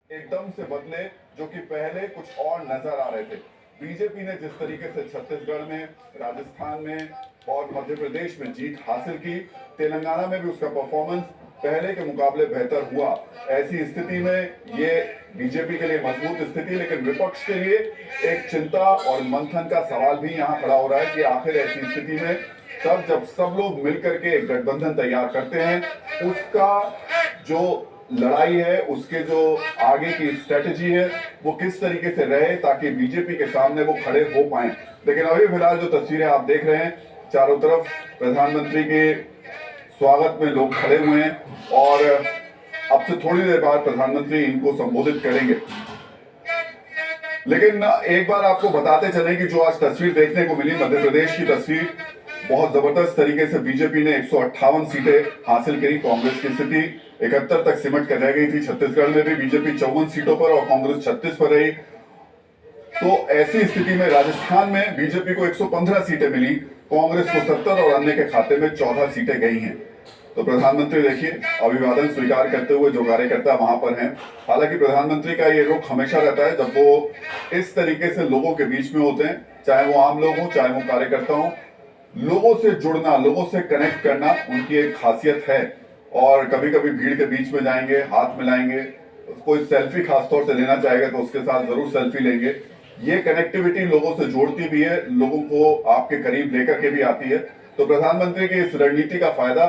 एकदम से बदले, जो कि पहले कुछ और नजर आ रहे थे। बीजेपी ने जिस तरीके से छत्तीसगढ़ में, राजस्थान में और मध्य प्रदेश में जीत हासिल की, तेलंगाना में भी उसका परफॉर्मेंस पहले के मुकाबले बेहतर हुआ। ऐसी स्थिति में ये बीजेपी के लिए मजबूत स्थिति, लेकिन विपक्ष के लिए एक चिंता और मंथन का सवाल भी यहाँ खड़ा हो रहा है कि आखिर ऐसी स्थिति में तब जब सब लोग मिलकर के एक गठबंधन तैयार करते हैं, उसका जो लड़ाई है, उसके जो आगे की स्ट्रेटेजी है, वो किस तरीके से रहे ताकि बीजेपी के सामने वो खड़े हो पाए। लेकिन अभी फिलहाल जो तस्वीरें आप देख रहे हैं, चारों तरफ प्रधानमंत्री के स्वागत में लोग खड़े हुए हैं और अब से थोड़ी देर बाद प्रधानमंत्री इनको संबोधित करेंगे। लेकिन एक बार आपको बताते चले कि जो आज तस्वीर देखने को मिली, मध्य प्रदेश की तस्वीर, बहुत जबरदस्त तरीके से बीजेपी ने 158 सीटें हासिल करी। कांग्रेस की स्थिति 71 तक सिमट कर रह गई थी। छत्तीसगढ़ में भी बीजेपी 54 सीटों पर और कांग्रेस 36 पर रही। तो ऐसी स्थिति में राजस्थान में बीजेपी को 115 सीटें मिली, कांग्रेस को 70 और अन्य के खाते में 14 सीटें गई हैं। तो प्रधानमंत्री देखिए अभिवादन स्वीकार करते हुए जो कार्यकर्ता वहां पर हैं। हालांकि प्रधानमंत्री का ये रुख हमेशा रहता है जब वो इस तरीके से लोगों के बीच में होते हैं, चाहे वो आम लोग हों, चाहे वो कार्यकर्ता हों, लोगों से जुड़ना, लोगों से कनेक्ट करना उनकी एक खासियत है। और कभी कभी भीड़ के बीच में जाएंगे, हाथ मिलाएंगे, कोई सेल्फी खासतौर से लेना चाहेगा तो उसके साथ जरूर सेल्फी लेंगे। ये कनेक्टिविटी लोगों से जोड़ती भी है, लोगों को आपके करीब लेकर के भी आती है। तो प्रधानमंत्री की इस रणनीति का फायदा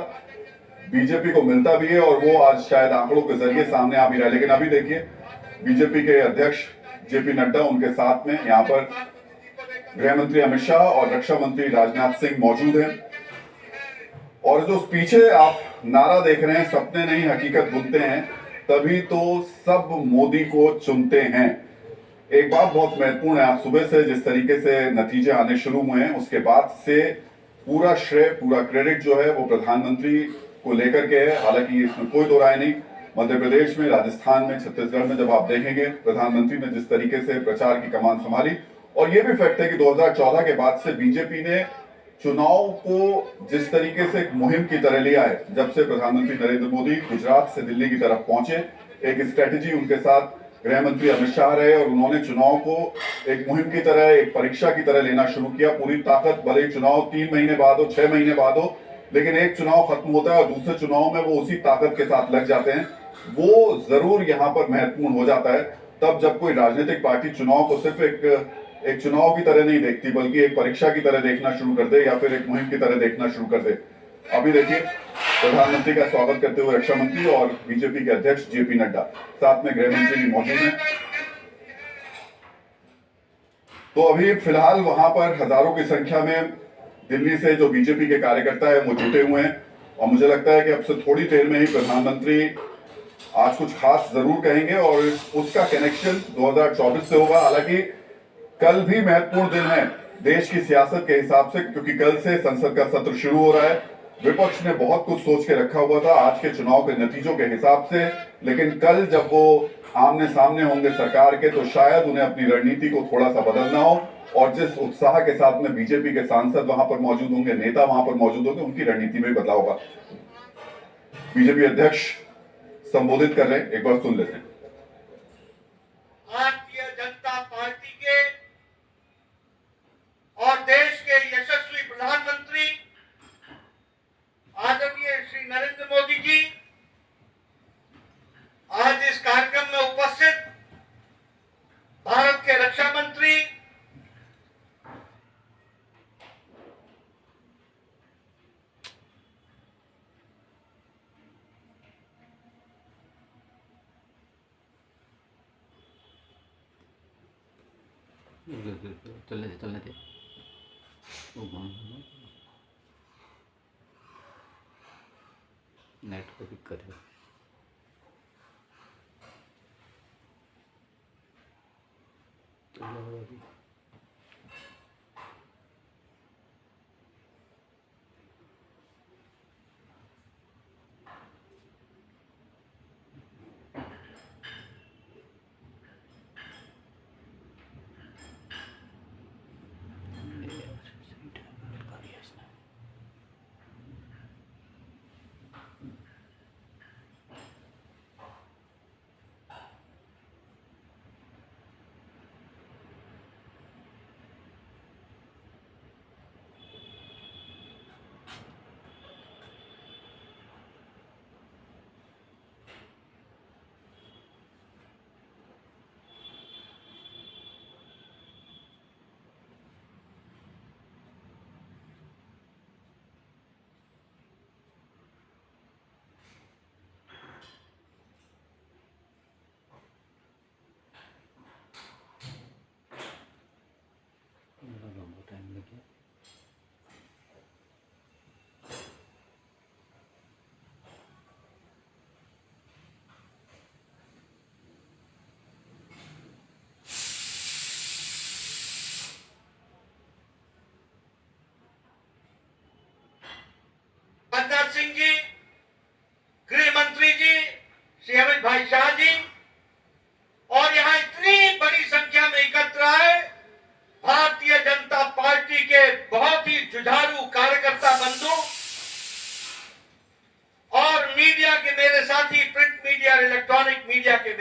बीजेपी को मिलता भी है और वो आज शायद आंकड़ों के जरिए सामने आ भी रहा है। लेकिन अभी देखिए बीजेपी के अध्यक्ष जेपी नड्डा, उनके साथ में यहाँ पर गृह मंत्री अमित शाह और रक्षा मंत्री राजनाथ सिंह मौजूद हैं। और जो पीछे आप नारा देख रहे हैं, सपने नहीं हकीकत बुनते हैं, तभी तो सब मोदी को चुनते हैं। एक बात बहुत महत्वपूर्ण है, आज सुबह से जिस तरीके से नतीजे आने शुरू हुए हैं, उसके बाद से पूरा श्रेय, पूरा क्रेडिट जो है वो प्रधानमंत्री को लेकर के है। हालांकि इसमें कोई दो राय नहीं। मध्य प्रदेश में, राजस्थान में, छत्तीसगढ़ में जब आप देखेंगे प्रधानमंत्री ने जिस तरीके से प्रचार की कमान संभाली, और ये भी फैक्ट है कि 2014 के बाद से बीजेपी ने चुनाव को जिस तरीके से एक मुहिम की तरह लिया है, जब से प्रधानमंत्री नरेंद्र मोदी गुजरात से दिल्ली की तरफ पहुंचे, एक स्ट्रेटेजी उनके साथ गृह मंत्री अमित शाह रहे और उन्होंने चुनाव को एक मुहिम की तरह, एक परीक्षा की तरह लेना शुरू किया। पूरी ताकत, भले ही चुनाव 3 महीने बाद हो, 6 महीने बाद हो, लेकिन एक चुनाव खत्म होता है और दूसरे चुनाव में वो उसी ताकत के साथ लग जाते हैं। वो जरूर यहाँ पर महत्वपूर्ण हो जाता है तब जब कोई राजनीतिक पार्टी चुनाव को सिर्फ एक चुनाव की तरह नहीं देखती, बल्कि एक परीक्षा की तरह देखना शुरू कर दे या फिर एक मुहिम की तरह देखना शुरू कर दे। अभी देखिए प्रधानमंत्री का स्वागत करते हुए रक्षा मंत्री और बीजेपी के अध्यक्ष जेपी नड्डा, साथ में गृह मंत्री भी मौजूद हैं। तो अभी फिलहाल वहां पर हजारों की संख्या में दिल्ली से जो बीजेपी के कार्यकर्ता है वो जुटे हुए हैं और मुझे लगता है कि अब से थोड़ी देर में ही प्रधानमंत्री आज कुछ खास जरूर कहेंगे और उसका कनेक्शन 2024 से होगा। हालांकि कल भी महत्वपूर्ण दिन है देश की सियासत के हिसाब से, क्योंकि कल से संसद का सत्र शुरू हो रहा है। विपक्ष ने बहुत कुछ सोच के रखा हुआ था आज के चुनाव के नतीजों के हिसाब से, लेकिन कल जब वो आमने सामने होंगे सरकार के, तो शायद उन्हें अपनी रणनीति को थोड़ा सा बदलना हो और जिस उत्साह के साथ में बीजेपी के सांसद वहां पर मौजूद होंगे, नेता वहां पर मौजूद होंगे, उनकी रणनीति में बदलाव होगा। बीजेपी अध्यक्ष संबोधित कर रहे हैं, एक बार सुन लेते हैं। भारतीय जनता पार्टी के और देश के यशस्वी प्रधानमंत्री आदरणीय श्री नरेंद्र मोदी जी आज इस कार्यक्रम में उपस्थित भारत के रक्षा मंत्री चलने दे नेट पे भी करे।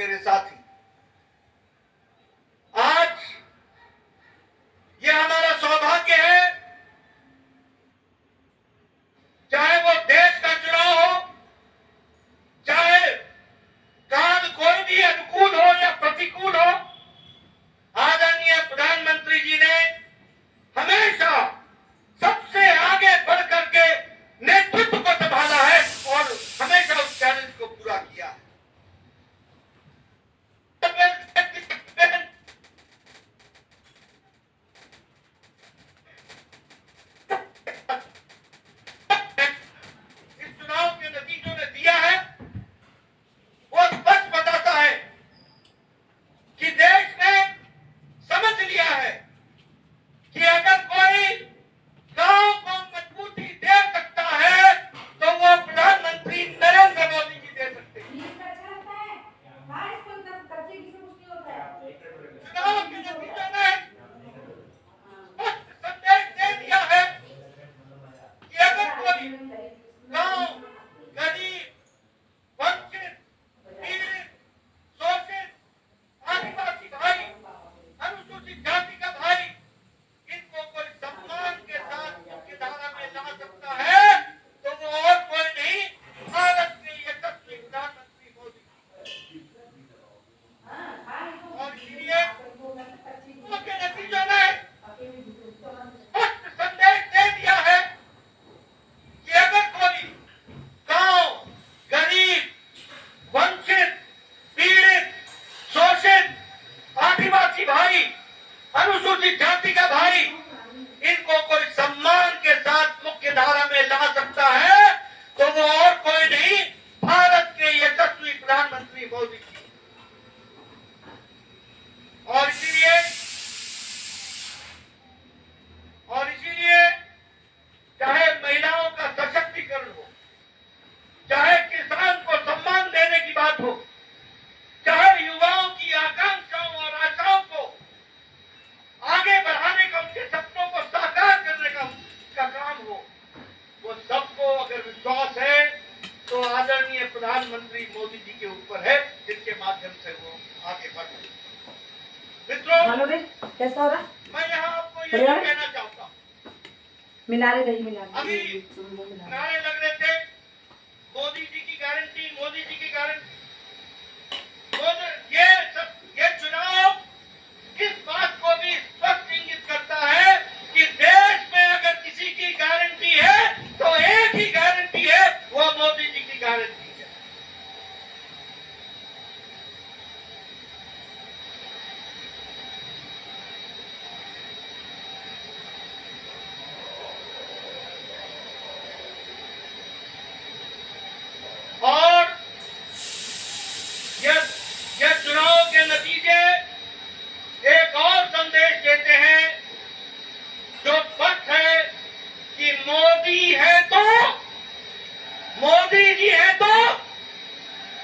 मेरे साथी, आज ये हमारा सौभाग्य है, चाहे वो देश का चुनाव हो, चाहे काल कोई भी अनुकूल हो या प्रतिकूल हो, आदरणीय प्रधानमंत्री जी ने हमेशा सबसे आगे बढ़ करके नेतृत्व को संभाला है और हमेशा उस चैलेंज को पूरा किया है। इस चुनाव के नतीजों ने दिया है, वो स्पष्ट बताता है कि देश ने समझ लिया है कि अगर कोई गांव को मजबूती दे सकता है तो वो प्रधानमंत्री नरेंद्र मोदी जी दे सकते हैं। चुनाव के नतीजों ने स्पष्ट संदेश दे दिया है कि अगर कोई गांव, गरीब, वंचित, पीड़ित, शोषित, आदिवासी भाई, अनुसूचित जाति का भाई, इनको कोई सम्मान के साथ मुख्य धारा में ला सकता है तो वो और कोई नहीं, भारत के यशस्वी प्रधानमंत्री मोदी। और इसलिए चुनाव के नतीजों ने स्पष्ट संदेश दे दिया है कि अगर कोई गांव, गरीब, वंचित, पीड़ित, शोषित, आदिवासी भाई, अनुसूचित जाति का भाई, इनको कोई सम्मान के साथ मुख्य धारा में ला सकता है तो वो और कोई नहीं, भारत के यशस्वी प्रधानमंत्री मोदी जी। और इसीलिए चाहे महिलाओं का सशक्तिकरण हो, चाहे किसान को सम्मान देने की बात हो, चाहे युवाओं की आकांक्षाओं और आशाओं को आगे बढ़ाने का, उनके सपनों को साकार करने का काम हो, वो सबको अगर विश्वास है तो आदरणीय प्रधानमंत्री मोदी जी के ऊपर है, जिनके माध्यम से वो आगे बढ़ रहे हैं। मित्रों, कैसा हो रहा? मैं यहाँ आपको ये कहना चाहता हूँ, मिला रहे दही मिला रहे। अभी नारे लग रहे थे, मोदी जी की गारंटी, मोदी जी की गारंटी। ये चुनाव इस बात को भी स्पष्ट इंगित करता है कि देश में अगर किसी की गारंटी है तो एक ही गारंटी है, वो मोदी जी की गारंटी है। और यह चुनाव के नतीजे एक और संदेश देते हैं जो स्पष्ट है कि मोदी है तो, मोदी जी है तो,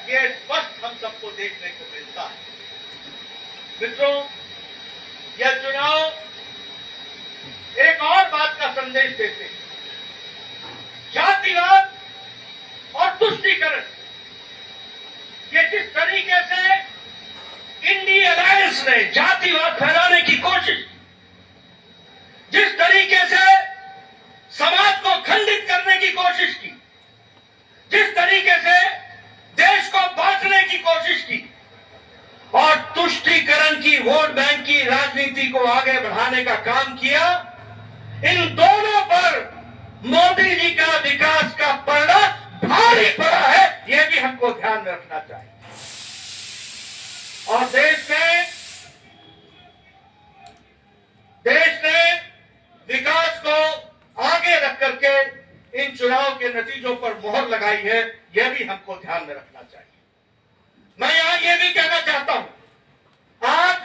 ये स्पष्ट हम सबको देखने को मिलता है। मित्रों, यह चुनाव एक और बात का संदेश देते हैं, जातिवाद और तुष्टीकरण। ये जिस तरीके से इंडिया अलायंस ने जातिवाद फैलाने की कोशिश, जिस तरीके से समाज को खंडित करने की कोशिश की, जिस तरीके से देश को बांटने की कोशिश की और तुष्टीकरण की, वोट बैंक की राजनीति को आगे बढ़ाने का काम किया, इन दोनों पर मोदी जी का विकास का पलड़ा भारी पड़ा है, यह भी हमको ध्यान में रखना चाहिए। और देश ने विकास को आगे रख करके इन चुनाव के नतीजों पर मोहर लगाई है, यह भी हमको ध्यान में रखना चाहिए। मैं यहां यह भी कहना चाहता हूं, आज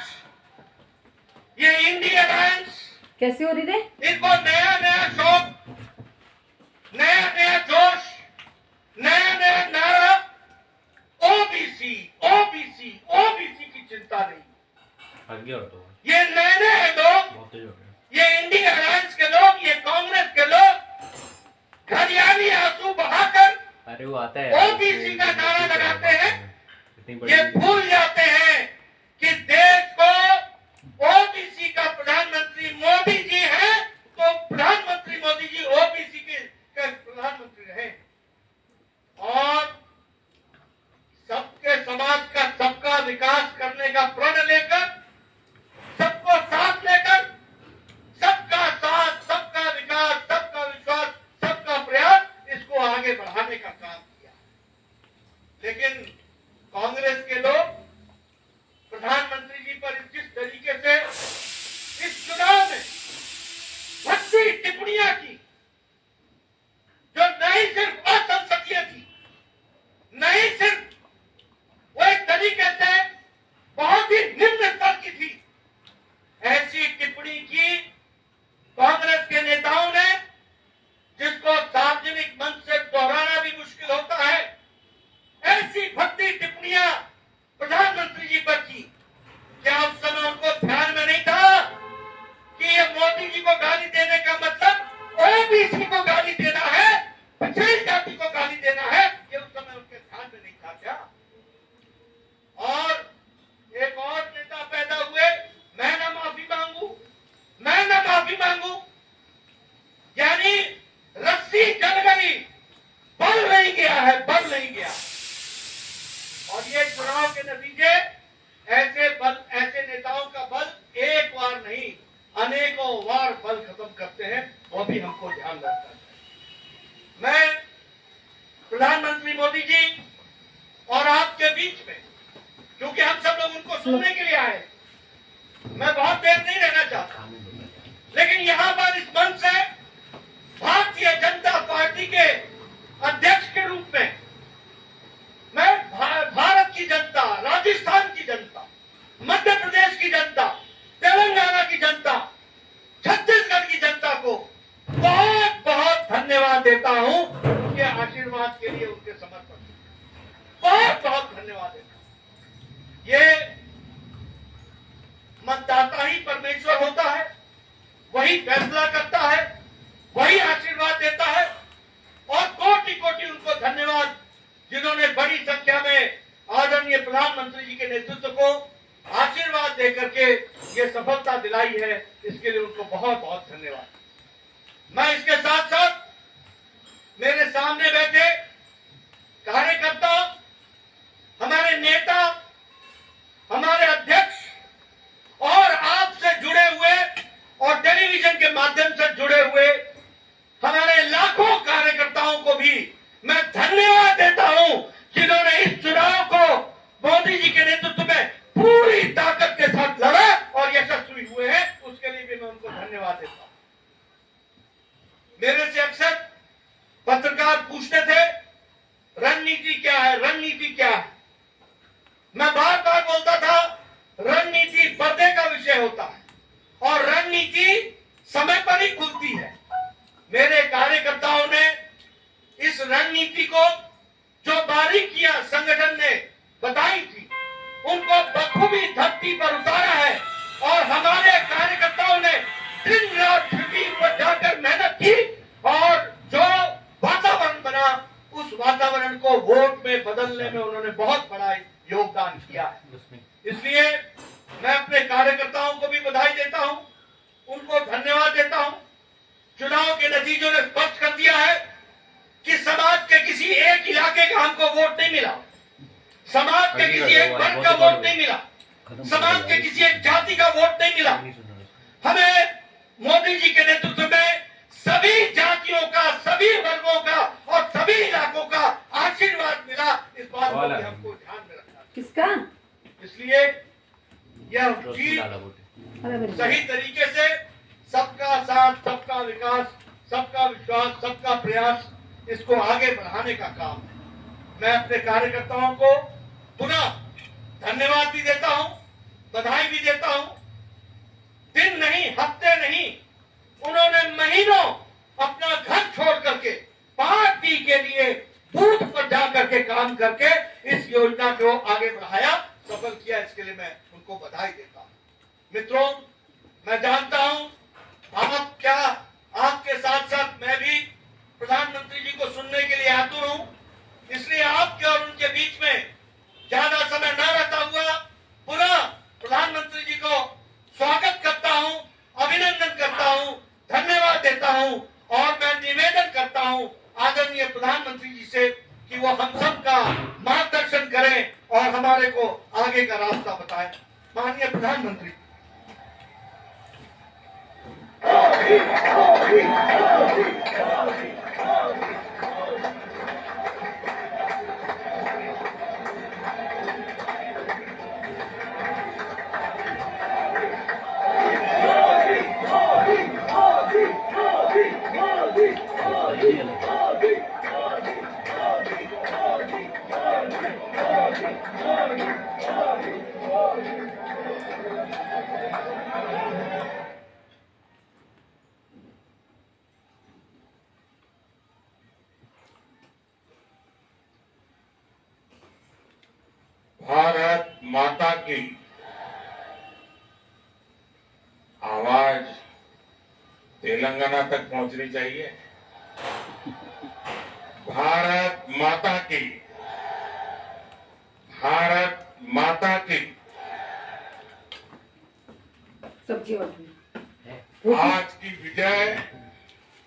ये इंडिया अलायंस कैसी हो रही रे? इनको नया नया शौक, नया नया जोश, नया नया नारा, ओबीसी ओबीसी ओबीसी की चिंता नहीं। ये नए नए लोग, ये इंडिया अलायंस के लोग, ये कांग्रेस के लोग घरियाली आंसू बहाकर अरे वो आता है ओबीसी का नारा लगाते हैं ये भूल जाते हैं कि देश को ओबीसी का प्रधानमंत्री मोदी जी है, तो प्रधानमंत्री मोदी जी ओबीसी के प्रधानमंत्री रहे और सबके समाज का सबका विकास करने का प्रण लेकर, सबको साथ लेकर, सबका साथ, सबका विकास, सबका विश्वास, सबका प्रयास, इसको आगे बढ़ाने का काम किया। लेकिन कांग्रेस के लोग प्रधानमंत्री जी पर जिस तरीके से इस चुनाव में भद्दी टिप्पणियां की, जो नहीं सिर्फ असंसदीय थी, नहीं सिर्फ वो एक तरीके से बहुत ही निम्न स्तर की थी, ऐसी टिप्पणी की कांग्रेस के नेताओं ने, जिसको सार्वजनिक मंच से दोहराना भी मुश्किल होता है, ऐसी भद्दी टिप्पणियां प्रधानमंत्री जी पर की। क्या उस समय उनको ध्यान में नहीं था कि ये मोदी जी को गाली देने का मतलब ओबीसी को गाली देना है, पिछड़ी जाति को गाली देना है? ये उस समय उनके ध्यान में नहीं था क्या? और एक और नेता पैदा हुए, मैं ना माफी मांगू, मैं ना माफी मांगू, यानी रस्सी जल गई, बल नहीं गया है, बल नहीं गया। और ये चुनाव के नतीजे ऐसे नेताओं का बल एक बार नहीं, अनेकों बार बल खत्म करते हैं, वो भी हमको ध्यान रखना है। मैं प्रधानमंत्री मोदी जी और आपके बीच में, क्योंकि हम सब लोग उनको सुनने के लिए आए, मैं बहुत देर नहीं रहना चाहता, लेकिन यहाँ पर इस मंच से भारतीय जनता पार्टी के अध्यक्ष के रूप में मैं भारत की जनता, राजस्थान की जनता, मध्य प्रदेश की जनता, तेलंगाना की जनता, छत्तीसगढ़ की जनता को बहुत बहुत धन्यवाद देता हूं, उनके आशीर्वाद के लिए, उनके समर्पण, बहुत बहुत धन्यवाद देता हूं। ये मतदाता ही परमेश्वर होता है, वही फैसला करता है, वही आशीर्वाद देता है, और कोटि कोटि उनको धन्यवाद जिन्होंने बड़ी संख्या में आदरणीय प्रधानमंत्री जी के नेतृत्व को आशीर्वाद देकर के ये सफलता दिलाई है, इसके लिए उनको बहुत बहुत धन्यवाद। मैं इसके साथ साथ मेरे सामने बैठे कार्यकर्ता, हमारे नेता, हमारे अध्यक्ष और आपसे जुड़े हुए और टेलीविजन के माध्यम से जुड़े हुए हमारे लाखों कार्यकर्ताओं को भी मैं धन्यवाद देता हूं, जिन्होंने इस चुनाव को मोदी जी के नेतृत्व में पूरी ताकत के साथ लड़ा और यशस्वी हुए हैं, उसके लिए भी मैं उनको धन्यवाद देता हूं। मेरे से अक्सर पत्रकार पूछते थे, रणनीति क्या है, रणनीति क्या है? मैं बार बार बोलता था, रणनीति पर्दे का विषय होता है और रणनीति समय पर ही खुलती है। मेरे कार्यकर्ताओं ने इस रणनीति को, जो बारीकियां संगठन ने बताई थी, उनको बखूबी धरती पर उतारा है और हमारे कार्यकर्ताओं ने दिन रात छुट्टी पर जाकर मेहनत की और जो वातावरण बना, उस वातावरण को वोट में बदलने में उन्होंने बहुत बड़ा योगदान किया है। इसलिए मैं अपने कार्यकर्ताओं को भी बधाई देता हूं, उनको धन्यवाद देता हूं। चुनाव के नतीजों ने स्पष्ट कर दिया है कि समाज के किसी एक इलाके का हमको वोट नहीं मिला, समाज के किसी एक वर्ग का वोट नहीं मिला, समाज के किसी एक जाति का वोट नहीं मिला। हमें मोदी जी के नेतृत्व में सभी जातियों का, सभी वर्गों का और सभी इलाकों का आशीर्वाद मिला। इस बात को भी हमको ध्यान में रखना। किसका? इसलिए यह जीत सही तरीके से सबका साथ, सबका विकास, सबका विश्वास, सबका प्रयास, इसको आगे बढ़ाने का काम है। मैं अपने कार्यकर्ताओं को पुनः धन्यवाद भी देता हूं, बधाई भी देता हूं। दिन नहीं, हफ्ते नहीं, उन्होंने महीनों अपना घर छोड़ करके पार्टी के लिए बूथ पर जाकर के काम करके इस योजना को आगे बढ़ाया, सफल किया। इसके लिए मैं उनको बधाई देता हूं। मित्रों, मैं जानता हूं आपके साथ साथ मैं भी प्रधानमंत्री जी को सुनने के लिए आतुर हूं। इसलिए आपके और उनके बीच में ज्यादा समय न रहता हुआ पुनः प्रधानमंत्री जी को स्वागत करता हूं, अभिनंदन करता हूं, धन्यवाद देता हूं और मैं निवेदन करता हूं आदरणीय प्रधानमंत्री जी से कि वो हम सब का मार्गदर्शन करें और हमारे को आगे का रास्ता बताएं। माननीय प्रधानमंत्री, भारत माता की आवाज तेलंगाना तक पहुंचनी चाहिए। भारत माता की, भारत माता की। सब्जी और आज की विजय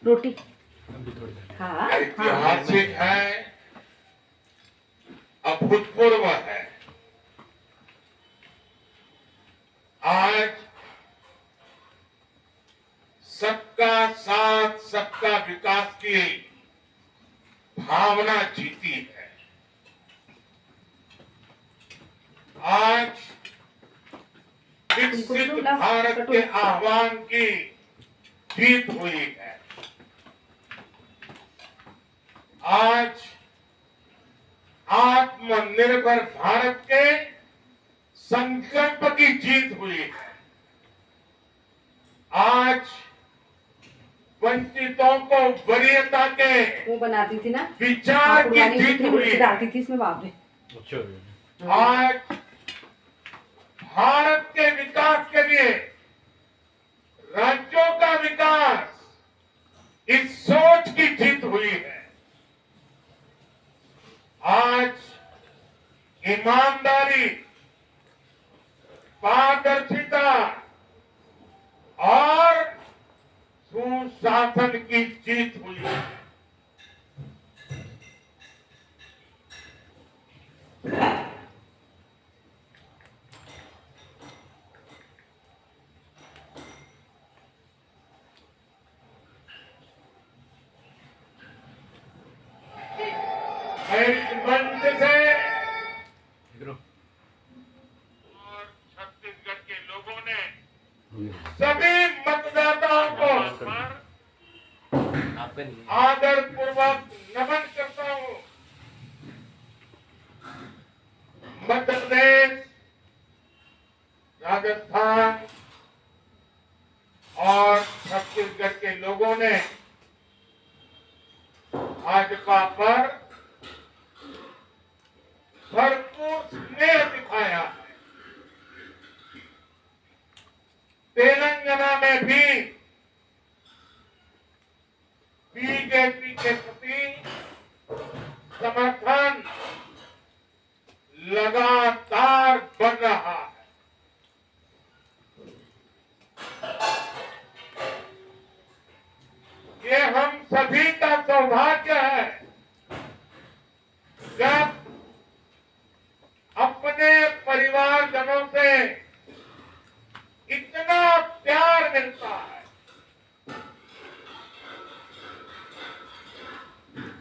रोटी। हाँ हाँ ऐतिहासिक है, अभूतपूर्व है। आज सबका साथ सबका विकास की भावना जीती है। आज विकसित भारत के आह्वान की जीत हुई है। आज आत्मनिर्भर भारत के संकल्प की जीत हुई है। आज वंचितों को वरीयता के वो बनाती थी ना विचार की जीत हुई है। डालती थी इसमें बाप ने। आज भारत के विकास के लिए राज्यों का विकास, इस सोच की जीत हुई है। आज ईमानदारी, पारदर्शिता और सुशासन की जीत हुई है। इस मंच से और छत्तीसगढ़ के लोगों ने सभी मतदाताओं को आदर पूर्वक नमन करता हूं। मध्य प्रदेश, राजस्थान और छत्तीसगढ़ के लोगों ने भाजपा पर भरपूर स्नेह दिखाया है। तेलंगाना में भी बीजेपी के प्रति समर्थन लगातार बढ़ रहा है। ये हम सभी का सौभाग्य है जब अपने परिवारजनों से इतना प्यार मिलता है,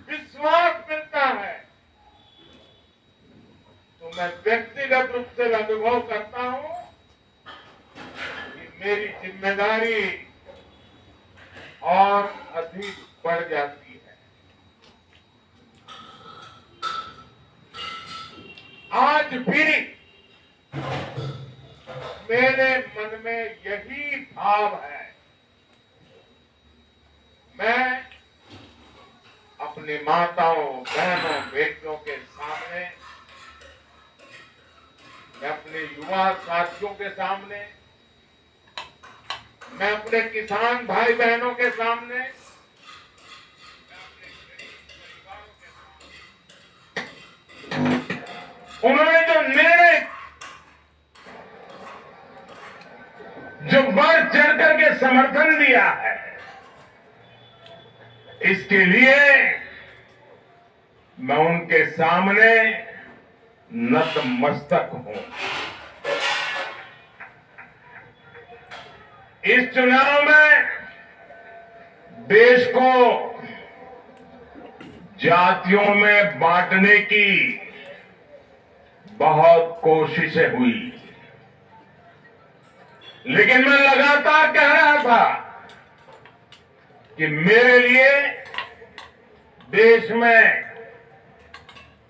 विश्वास मिलता है, तो मैं व्यक्तिगत रूप से अनुभव करता हूं कि मेरी जिम्मेदारी और अधिक बढ़ जाती है। आज भी मेरे मन में यही भाव है। मैं अपनी माताओं, बहनों, बेटियों के सामने, मैं अपने युवा साथियों के सामने, मैं अपने किसान भाई बहनों के सामने, मैं अपने गरीब परिवारों के सामने उन्होंने जो निर्णय, जो बढ़ चढ़ करके समर्थन दिया है, इसके लिए मैं उनके सामने नतमस्तक हूं। इस चुनाव में देश को जातियों में बांटने की बहुत कोशिशें हुई, लेकिन मैं लगातार कह रहा था कि मेरे लिए देश में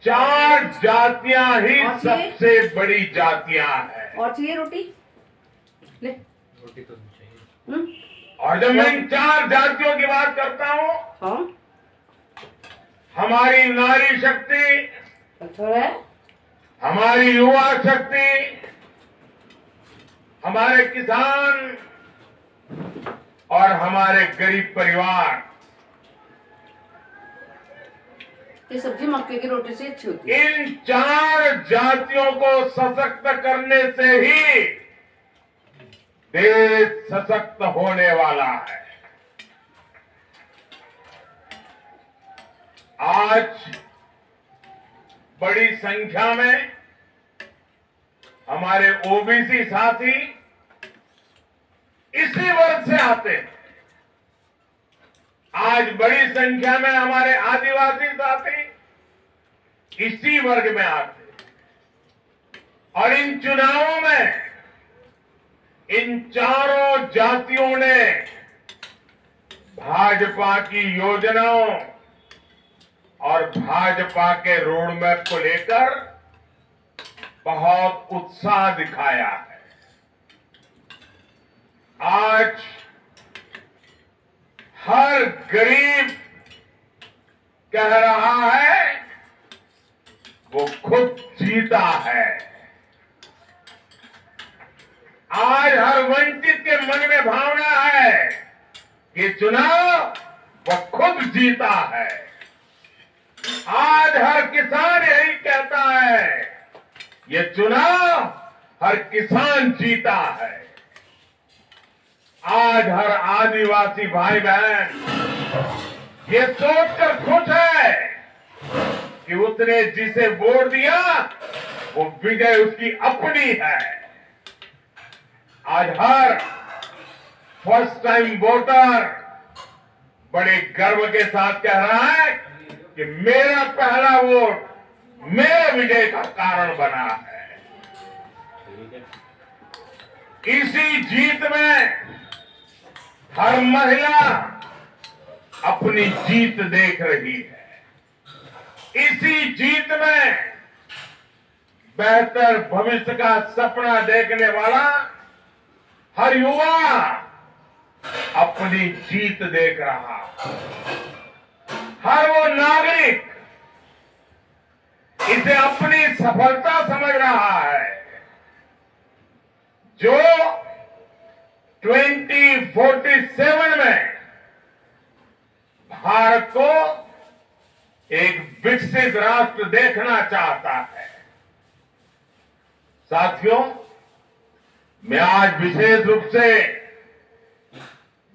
4 जातियां ही और चाहिए? सबसे बड़ी जातियां हैं। और चाहिए रोटी? ले। रोटी तो नहीं चाहिए। और जब मैं इन 4 जातियों की बात करता हूं, हाँ हमारी नारी शक्ति, कठोर है। हमारी युवा शक्ति, हमारे किसान और हमारे गरीब परिवार, ये सब्जी मक्के की रोटी से अच्छी होती है। इन 4 जातियों को सशक्त करने से ही देश सशक्त होने वाला है। आज बड़ी संख्या में हमारे ओबीसी साथी इसी वर्ग से आते हैं। आज बड़ी संख्या में हमारे आदिवासी साथी इसी वर्ग में आते हैं। और इन चुनावों में इन चारों जातियों ने भाजपा की योजनाओं और भाजपा के रोड मैप को लेकर बहुत उत्साह दिखाया है। आज हर गरीब कह रहा है वो खुद जीता है। आज हर वंचित के मन में भावना है कि चुनाव वो खुद जीता है। आज हर किसान यही कहता है, ये चुनाव हर किसान जीता है। आज हर आदिवासी भाई बहन ये सोचकर खुश है कि उसने जिसे वोट दिया वो विजय उसकी अपनी है। आज हर फर्स्ट टाइम वोटर बड़े गर्व के साथ कह रहा है कि मेरा पहला वोट मेरे विजय का कारण बना है। इसी जीत में हर महिला अपनी जीत देख रही है। इसी जीत में बेहतर भविष्य का सपना देखने वाला हर युवा अपनी जीत देख रहा है। हर वो नागरिक इसे अपनी सफलता समझ रहा है जो 2047 में भारत को एक विकसित राष्ट्र देखना चाहता है। साथियों, मैं आज विशेष रूप से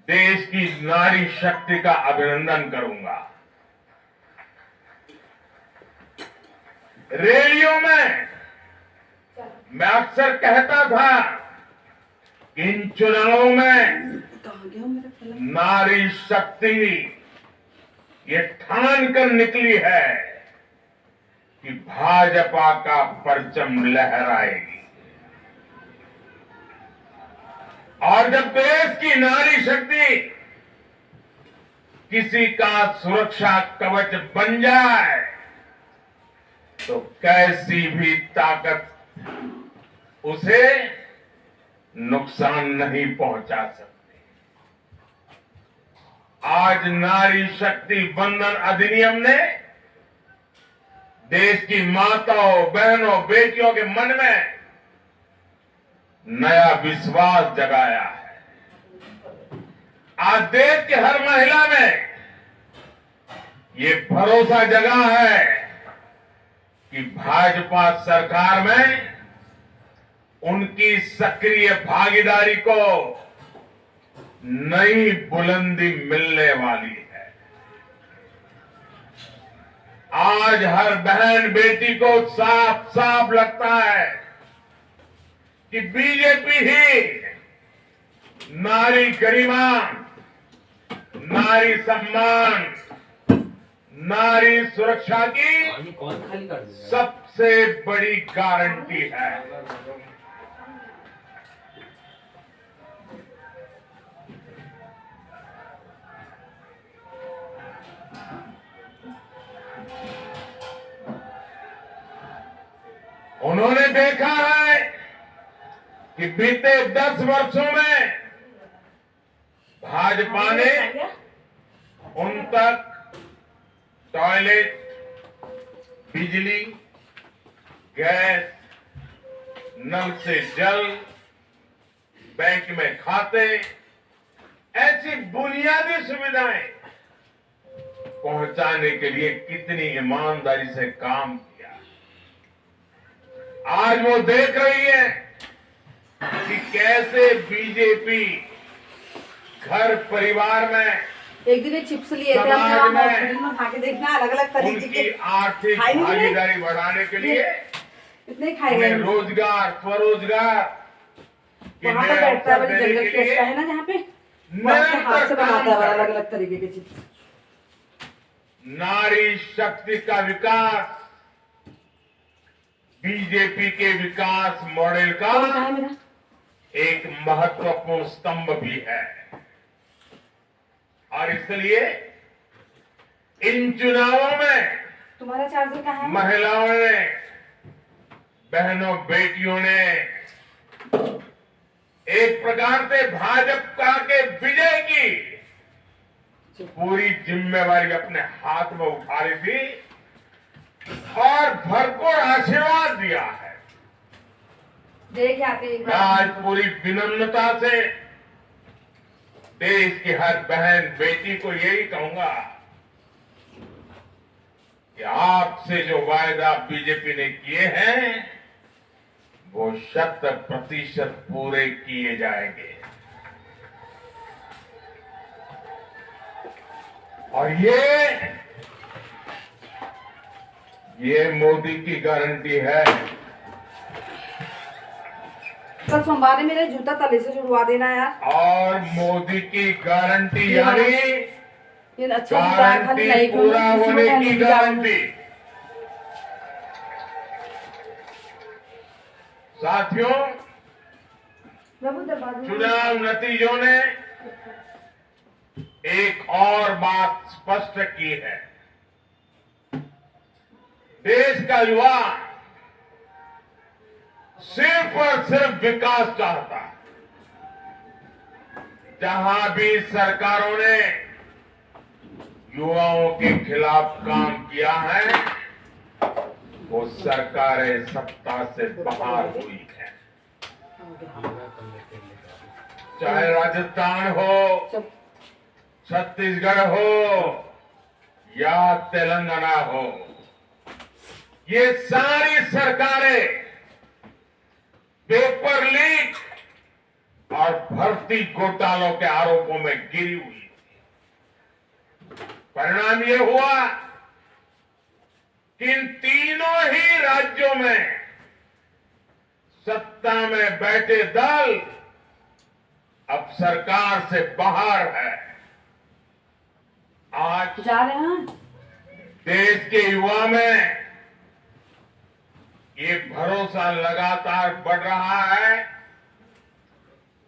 देश की नारी शक्ति का अभिनंदन करूंगा। रैलियों में मैं अक्सर कहता था कि इन चुनावों में कहाँ गया मेरा फलन? नारी शक्ति ये ठान कर निकली है कि भाजपा का परचम लहराएगी। और जब देश की नारी शक्ति किसी का सुरक्षा कवच बन जाए तो कैसी भी ताकत उसे नुकसान नहीं पहुंचा सकती। आज नारी शक्ति वंदन अधिनियम ने देश की माताओं, बहनों, बेटियों के मन में नया विश्वास जगाया है। आज देश की हर महिला में ये भरोसा जगा है कि भाजपा सरकार में उनकी सक्रिय भागीदारी को नई बुलंदी मिलने वाली है। आज हर बहन बेटी को साफ साफ लगता है कि बीजेपी ही नारी गरिमा, नारी सम्मान, नारी सुरक्षा की सबसे बड़ी गारंटी है। उन्होंने देखा है कि बीते 10 वर्षों में भाजपा ने उन तक टॉयलेट, बिजली, गैस, नल से जल, बैंक में खाते, ऐसी बुनियादी सुविधाएं पहुंचाने के लिए कितनी ईमानदारी से काम किया। आज वो देख रही है कि कैसे बीजेपी घर परिवार में, एक दिन ये चिप्स लिए थे हमने समाज वहाँ में हॉस्पिटल में खा के देखना, अलग अलग तरीके उनकी के आर्थिक खाए नहीं मैंने? भागीदारी बढ़ाने के लिए इतने ही खाए उन्हें गए। रोजगार, स्वरोजगार के वहाँ पर नए बैठता है अवसर वाली देने जंगल के फेस्टा लिए है ना, जहाँ पे वहाँ पे हाथ से निरंतर बनाता है काम कर अलग अलग तरीके के चिप्स। नारी शक्ति का विकास बीजेपी के विकास मॉडल का कौन कहा है मेरा? एक महत्वपूर्ण स्तंभ भी है। और इसलिए इन चुनावों में तुम्हारा चार्जर कहाँ है? महिलाओं ने, बहनों बेटियों ने एक प्रकार से भाजपा के विजय की पूरी जिम्मेवारी अपने हाथ में उठा ली थी और भरपूर आशीर्वाद दिया है। देख आते एक मैं बार। आज पूरी विनम्रता से देश की हर बहन बेटी को यही कहूंगा कि आपसे जो वायदा बीजेपी ने किए हैं वो 100% पूरे किए जाएंगे। और ये मोदी की गारंटी है। कल सोमवार है, मेरा जूता तले से छुड़वा देना यार। और मोदी की गारंटी यानी ये अच्छा जूता है, खाली गारंटी नहीं क्यों पूरा किसी को होने पहनने की की जाऊं। गारंटी। साथियों, प्रभु दरबार में- चुनाव नतीजों ने एक और बात स्पष्ट की है। देश का युवा सिर्फ और सिर्फ विकास चाहता है। जहां भी सरकारों ने युवाओं के खिलाफ काम किया है वो सरकारें सत्ता से बाहर हुई है। चाहे राजस्थान हो, चुप। छत्तीसगढ़ हो या तेलंगाना हो, ये सारी सरकारें पेपर लीक और भर्ती घोटालों के आरोपों में गिरी हुई। परिणाम ये हुआ कि इन तीनों ही राज्यों में सत्ता में बैठे दल अब सरकार से बाहर है। आज जा रहे हैं। देश के युवा में ये भरोसा लगातार बढ़ रहा है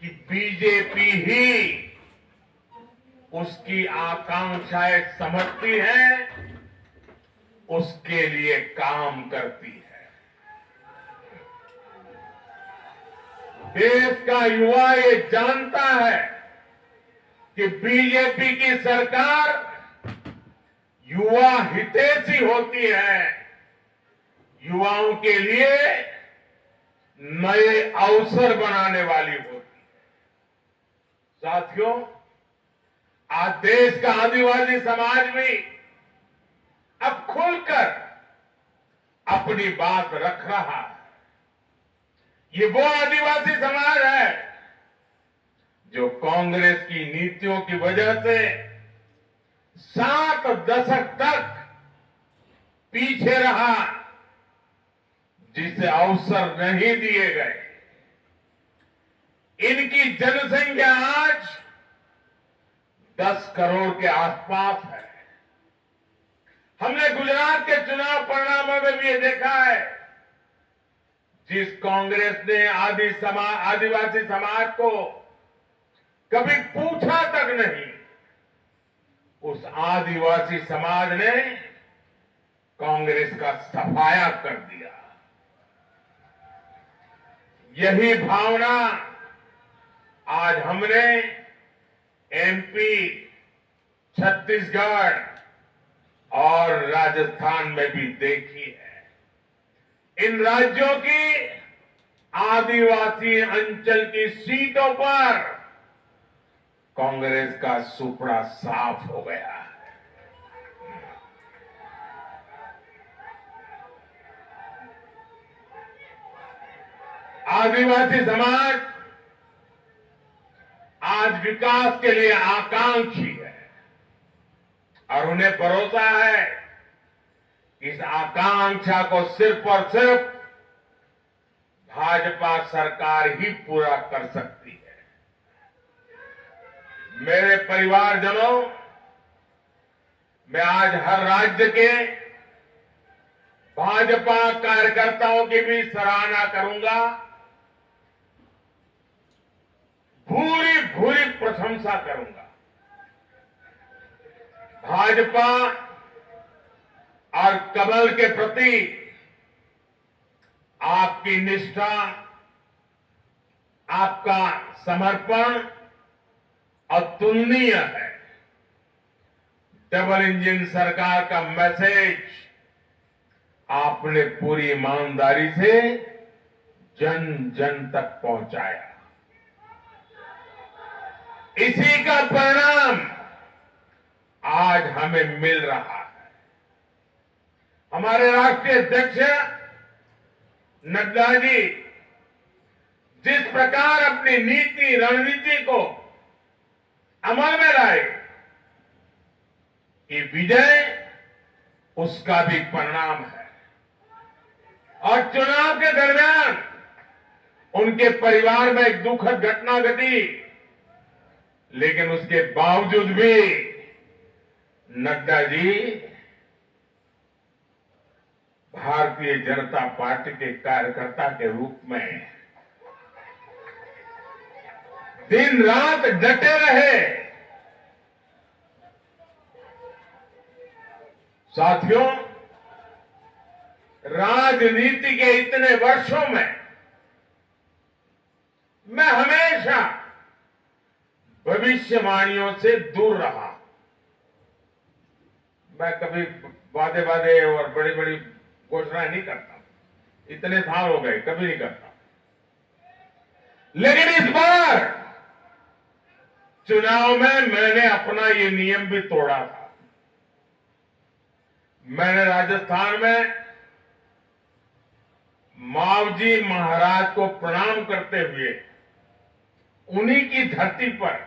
कि बीजेपी ही उसकी आकांक्षाएं समझती है, उसके लिए काम करती है। देश का युवा ये जानता है कि बीजेपी की सरकार युवा हितैषी होती है, युवाओं के लिए नए अवसर बनाने वाली होती है। साथियों, आज देश का आदिवासी समाज भी अब खुलकर अपनी बात रख रहा है। ये वो आदिवासी समाज है जो कांग्रेस की नीतियों की वजह से 7 दशक तक पीछे रहा, जिसे अवसर नहीं दिए गए। इनकी जनसंख्या आज 10 करोड़ के आसपास है। हमने गुजरात के चुनाव परिणामों में भी ये देखा है, जिस कांग्रेस ने आदिवासी समाज को कभी पूछा तक नहीं, उस आदिवासी समाज ने कांग्रेस का सफाया कर दिया। यही भावना आज हमने एमपी, छत्तीसगढ़ और राजस्थान में भी देखी है। इन राज्यों की आदिवासी अंचल की सीटों पर कांग्रेस का सुपड़ा साफ हो गया है। आदिवासी समाज आज विकास के लिए आकांक्षी है और उन्हें भरोसा है कि इस आकांक्षा को सिर्फ और सिर्फ भाजपा सरकार ही पूरा कर सकती है। मेरे परिवारजनों, मैं आज हर राज्य के भाजपा कार्यकर्ताओं की भी सराहना करूंगा, भूरी भूरी प्रशंसा करूंगा। भाजपा और कमल के प्रति आपकी निष्ठा, आपका समर्पण अतुलनीय है। डबल इंजन सरकार का मैसेज आपने पूरी ईमानदारी से जन जन तक पहुंचाया। इसी का परिणाम आज हमें मिल रहा है। हमारे राष्ट्रीय अध्यक्ष नड्डा जी जिस प्रकार अपनी नीति रणनीति को अमल में लाए, ये विजय उसका भी परिणाम है। और चुनाव के दरमियान उनके परिवार में एक दुखद घटना घटी, लेकिन उसके बावजूद भी नड्डा जी भारतीय जनता पार्टी के कार्यकर्ता के रूप में दिन रात डटे रहे। साथियों, राजनीति के इतने वर्षों में मैं हमेशा भविष्यवाणियों से दूर रहा। मैं कभी वादे वादे और बड़ी बड़ी घोषणाएं नहीं करता, इतने साल हो गए, कभी नहीं करता। लेकिन इस बार चुनाव में मैंने अपना ये नियम भी तोड़ा था। मैंने राजस्थान में मावजी महाराज को प्रणाम करते हुए उन्हीं की धरती पर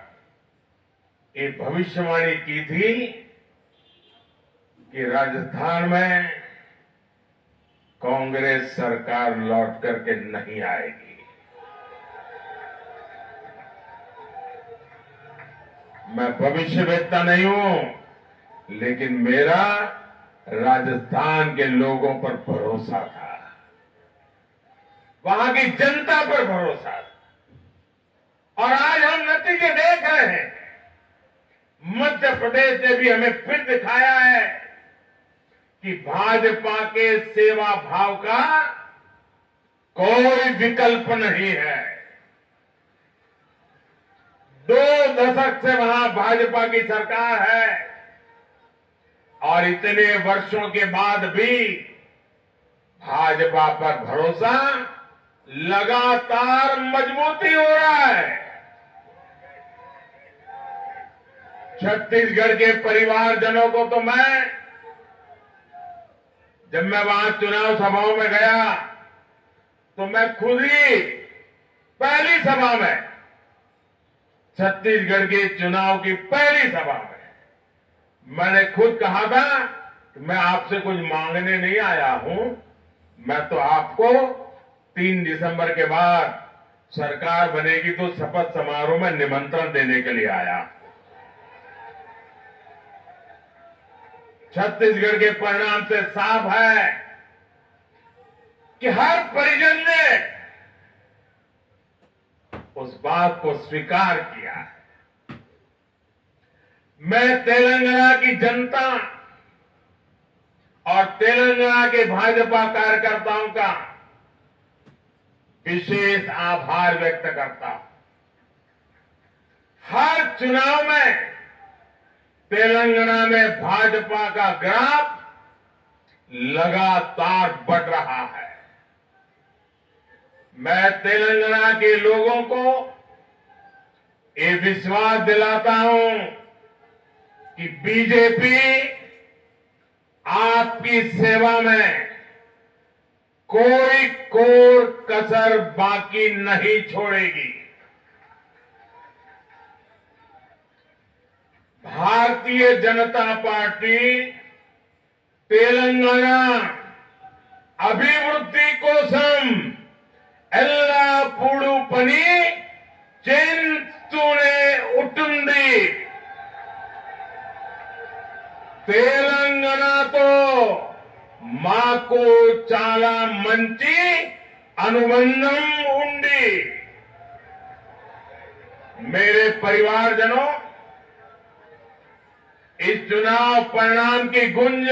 ये भविष्यवाणी की थी कि राजस्थान में कांग्रेस सरकार लौट करके नहीं आएगी। मैं भविष्यवेत्ता नहीं हूं, लेकिन मेरा राजस्थान के लोगों पर भरोसा था, वहां की जनता पर भरोसा था। और आज हम नतीजे देख रहे हैं। मध्य प्रदेश ने भी हमें फिर दिखाया है कि भाजपा के सेवा भाव का कोई विकल्प नहीं है। 2 दशक से वहां भाजपा की सरकार है और इतने वर्षों के बाद भी भाजपा पर भरोसा लगातार मजबूती हो रहा है। छत्तीसगढ़ के परिवारजनों को तो मैं जब मैं वहां चुनाव सभाओं में गया तो मैं खुद ही पहली सभा में, छत्तीसगढ़ के चुनाव की पहली सभा में मैंने खुद कहा था कि मैं आपसे कुछ मांगने नहीं आया हूं, मैं तो आपको 3 दिसंबर के बाद सरकार बनेगी तो शपथ समारोह में निमंत्रण देने के लिए आया। छत्तीसगढ़ के परिणाम से साफ है कि हर परिजन ने उस बात को स्वीकार किया है। मैं तेलंगाना की जनता और तेलंगाना के भाजपा कार्यकर्ताओं का विशेष आभार व्यक्त करता हूं। हर चुनाव में तेलंगाना में भाजपा का ग्राफ लगातार बढ़ रहा है। मैं तेलंगाना के लोगों को ये विश्वास दिलाता हूं कि बीजेपी आपकी सेवा में कोई कोर कसर बाकी नहीं छोड़ेगी। भारतीय जनता पार्टी तेलंगाना अभिवृद्धि कोसम एल्लापूडू पनी చేస్తూనే ఉంటుంది। తెలంగాణతో మాకు చాలా మంచి అనుబంధం ఉంది। मेरे परिवारजनों, इस चुनाव परिणाम की गुंज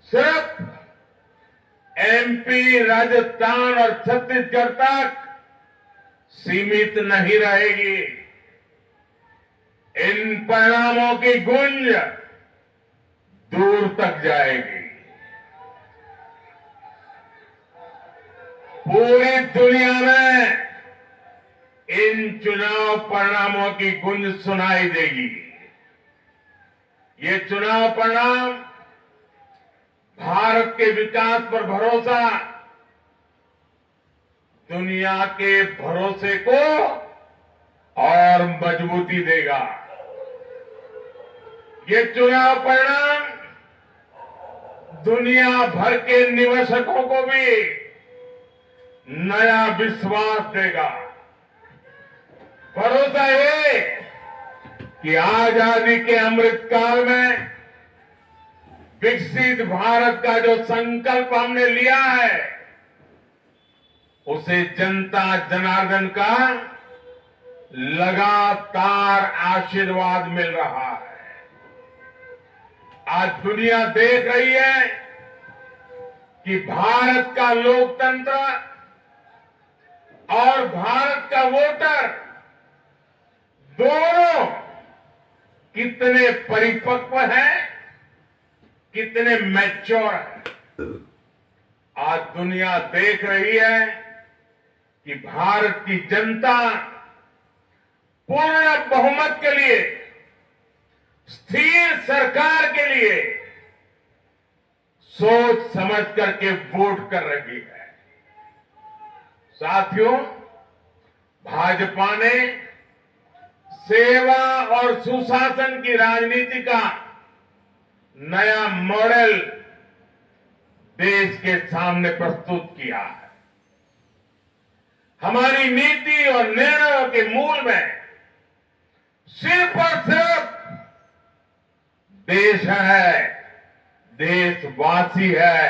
सिर्फ एमपी, राजस्थान और छत्तीसगढ़ तक सीमित नहीं रहेगी। इन परिणामों की गुंज दूर तक जाएगी। पूरी दुनिया में इन चुनाव परिणामों की गुंज सुनाई देगी। ये चुनाव परिणाम भारत के विकास पर भरोसा, दुनिया के भरोसे को और मजबूती देगा। ये चुनाव परिणाम दुनिया भर के निवेशकों को भी नया विश्वास देगा। भरोसा ये कि आजादी के अमृत काल में विकसित भारत का जो संकल्प हमने लिया है, उसे जनता जनार्दन का लगातार आशीर्वाद मिल रहा है। आज दुनिया देख रही है कि भारत का लोकतंत्र और भारत का वोटर दोनों कितने परिपक्व हैं, कितने मैच्योर हैं। आज दुनिया देख रही है कि भारत की जनता पूर्ण बहुमत के लिए, स्थिर सरकार के लिए सोच समझ करके वोट कर रही है। साथियों, भाजपा ने सेवा और सुशासन की राजनीति का नया मॉडल देश के सामने प्रस्तुत किया है। हमारी नीति और निर्णयों के मूल में सिर्फ और सिर्फ देश है, देशवासी है,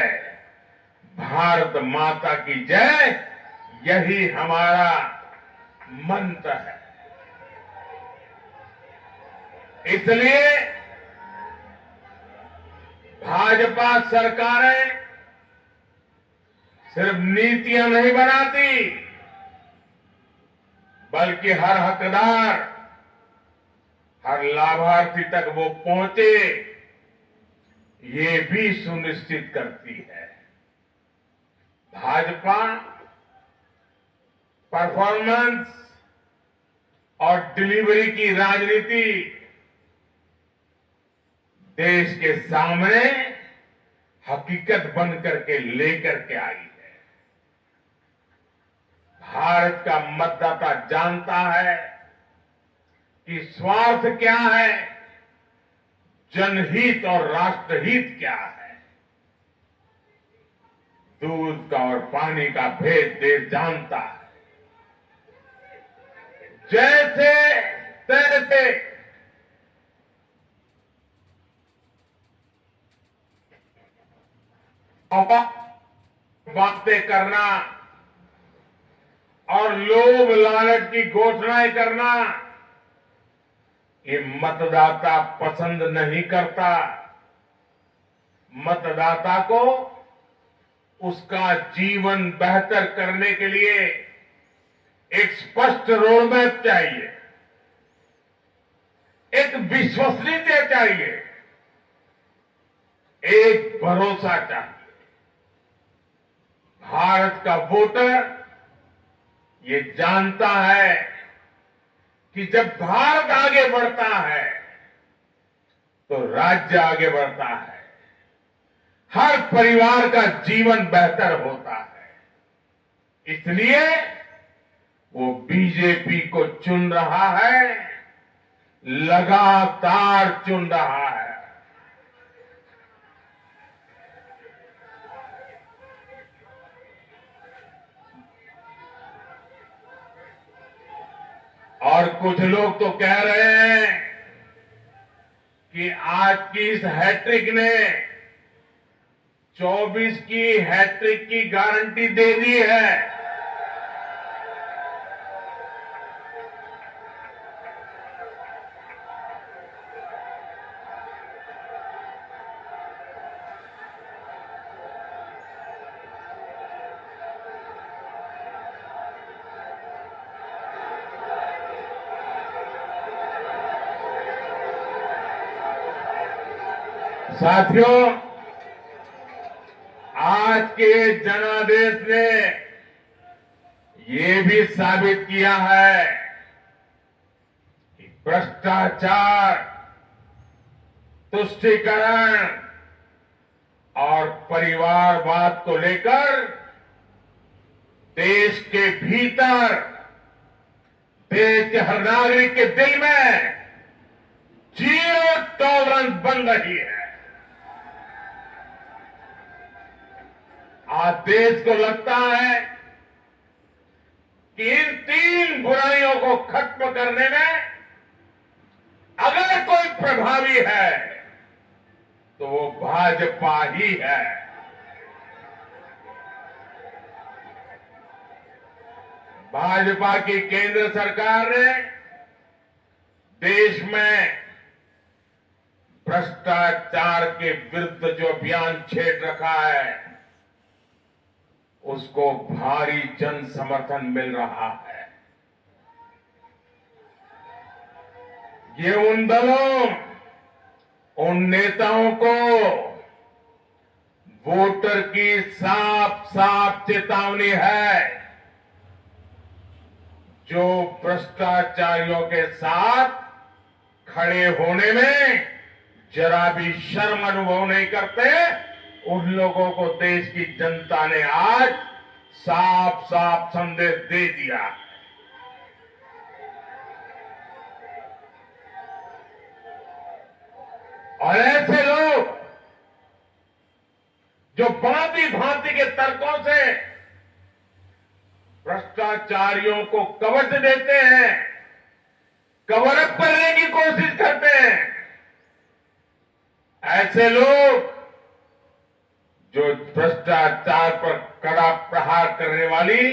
भारत माता की जय, यही हमारा मंत्र है। इसलिए भाजपा सरकारें सिर्फ नीतियां नहीं बनाती, बल्कि हर हकदार, हर लाभार्थी तक वो पहुंचे, ये भी सुनिश्चित करती है। भाजपा परफॉर्मेंस और डिलीवरी की राजनीति देश के सामने हकीकत बन करके लेकर के आई है। भारत का मतदाता जानता है कि स्वार्थ क्या है, जनहित और राष्ट्रहित क्या है। दूध का और पानी का भेद देश जानता है। जैसे तैसे बातें करना और लोभ लालच की घोषणाएं करना, ये मतदाता पसंद नहीं करता। मतदाता को उसका जीवन बेहतर करने के लिए एक स्पष्ट रोडमैप चाहिए, एक विश्वसनीयता चाहिए, एक भरोसा चाहिए। भारत का वोटर ये जानता है कि जब भारत आगे बढ़ता है तो राज्य आगे बढ़ता है, हर परिवार का जीवन बेहतर होता है। इसलिए वो बीजेपी को चुन रहा है, लगातार चुन रहा है। और कुछ लोग तो कह रहे हैं कि आज की इस हैट्रिक ने 24 की हैट्रिक की गारंटी दे दी है। साथियों, आज के जनादेश ने ये भी साबित किया है कि भ्रष्टाचार, तुष्टीकरण और परिवारवाद को लेकर देश के भीतर, देश के हर नागरिक के दिल में जीरो टॉलरेंस बन रही है। आज देश को लगता है कि इन 3 बुराइयों को खत्म करने में अगर कोई प्रभावी है तो वो भाजपा ही है। भाजपा की केंद्र सरकार ने देश में भ्रष्टाचार के विरुद्ध जो अभियान छेड़ रखा है उसको भारी जन समर्थन मिल रहा है। ये उन दलों, उन नेताओं को वोटर की साफ साफ चेतावनी है जो भ्रष्टाचारियों के साथ खड़े होने में जरा भी शर्म अनुभव नहीं करते। उन लोगों को देश की जनता ने आज साफ साफ संदेश दे दिया है। और ऐसे लोग जो भांति भांति के तर्कों से भ्रष्टाचारियों को कवच देते हैं, कवर अप करने की कोशिश करते हैं, ऐसे लोग जो भ्रष्टाचार पर कड़ा प्रहार करने वाली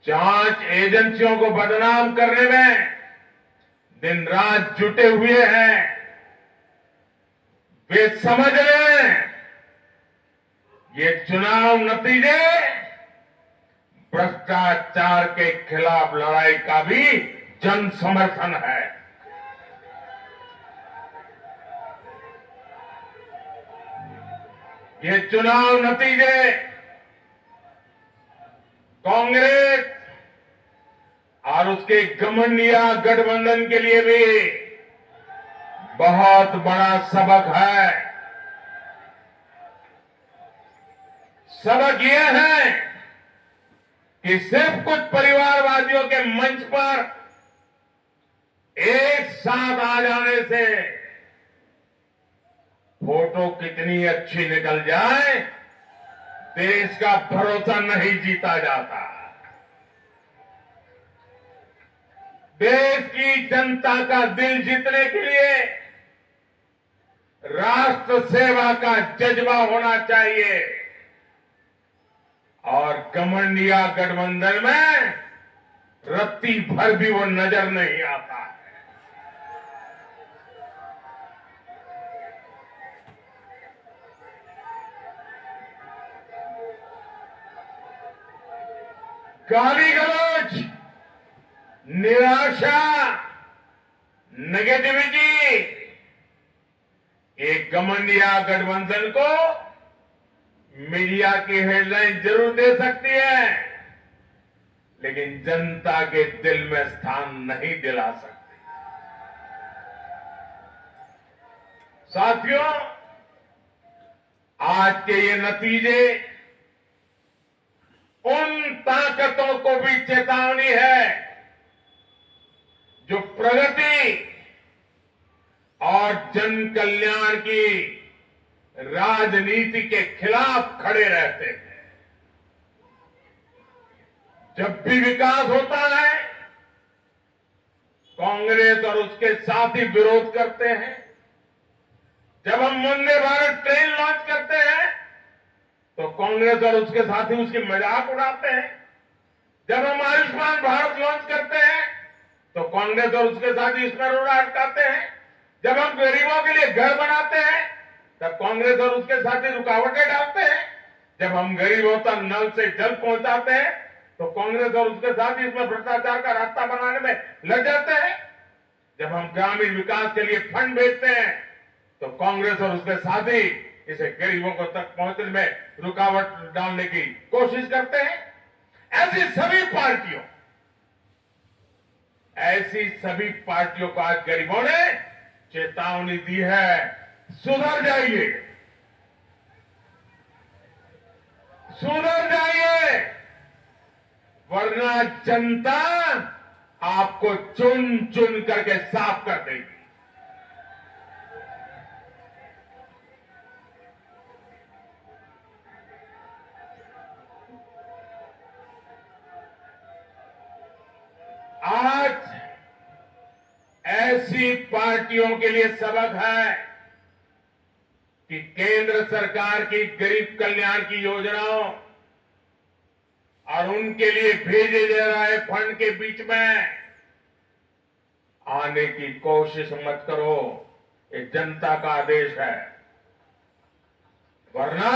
जांच एजेंसियों को बदनाम करने में दिन रात जुटे हुए हैं, वे समझ लें ये चुनाव नतीजे भ्रष्टाचार के खिलाफ लड़ाई का भी जन समर्थन है। ये चुनाव नतीजे कांग्रेस और उसके घमंडिया गठबंधन के लिए भी बहुत बड़ा सबक है। सबक यह है कि सिर्फ कुछ परिवारवादियों के मंच पर एक साथ आ जाने से फोटो कितनी अच्छी निकल जाए, देश का भरोसा नहीं जीता जाता। देश की जनता का दिल जीतने के लिए राष्ट्र सेवा का जज्बा होना चाहिए और घमंडिया गठबंधन में रत्ती भर भी वो नजर नहीं आता है। गाली गलौज, निराशा, नेगेटिविटी एक घमंडिया गठबंधन को मीडिया की हेडलाइन जरूर दे सकती है, लेकिन जनता के दिल में स्थान नहीं दिला सकती। साथियों, आज के ये नतीजे उन ताकतों को भी चेतावनी है जो प्रगति और जन कल्याण की राजनीति के खिलाफ खड़े रहते हैं। जब भी विकास होता है, कांग्रेस और उसके साथी विरोध करते हैं। जब हम वंदे भारत ट्रेन लॉन्च करते हैं तो कांग्रेस और उसके साथी उसकी मजाक उड़ाते हैं। जब हम आयुष्मान भारत लॉन्च करते हैं तो कांग्रेस और उसके साथी इसमें रोड़ा अटकाते हैं। जब हम गरीबों के लिए घर बनाते हैं तब कांग्रेस और उसके साथी रुकावटें डालते हैं। जब हम गरीबों तक नल से जल पहुंचाते हैं तो कांग्रेस और उसके साथी इसमें भ्रष्टाचार का रास्ता बनाने में लग जाते हैं। जब हम ग्रामीण विकास के लिए फंड भेजते हैं तो कांग्रेस और उसके साथी इसे गरीबों को तक पहुंचने में रुकावट डालने की कोशिश करते हैं। ऐसी सभी पार्टियों को आज गरीबों ने चेतावनी दी है, सुधर जाइए, सुधर जाइए, वरना जनता आपको चुन चुन करके साफ कर देगी। आज ऐसी पार्टियों के लिए सबक है कि केंद्र सरकार की गरीब कल्याण की योजनाओं और उनके लिए भेजे जा रहे फंड के बीच में आने की कोशिश मत करो। ये जनता का आदेश है, वरना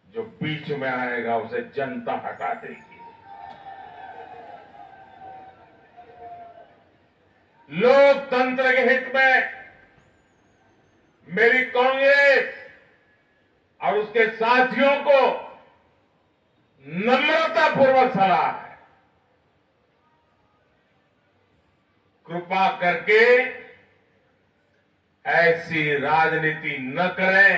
जो बीच में आएगा उसे जनता हटा देगी। लोकतंत्र के हित में मेरी कांग्रेस और उसके साथियों को नम्रतापूर्वक सलाह है, कृपा करके ऐसी राजनीति न करें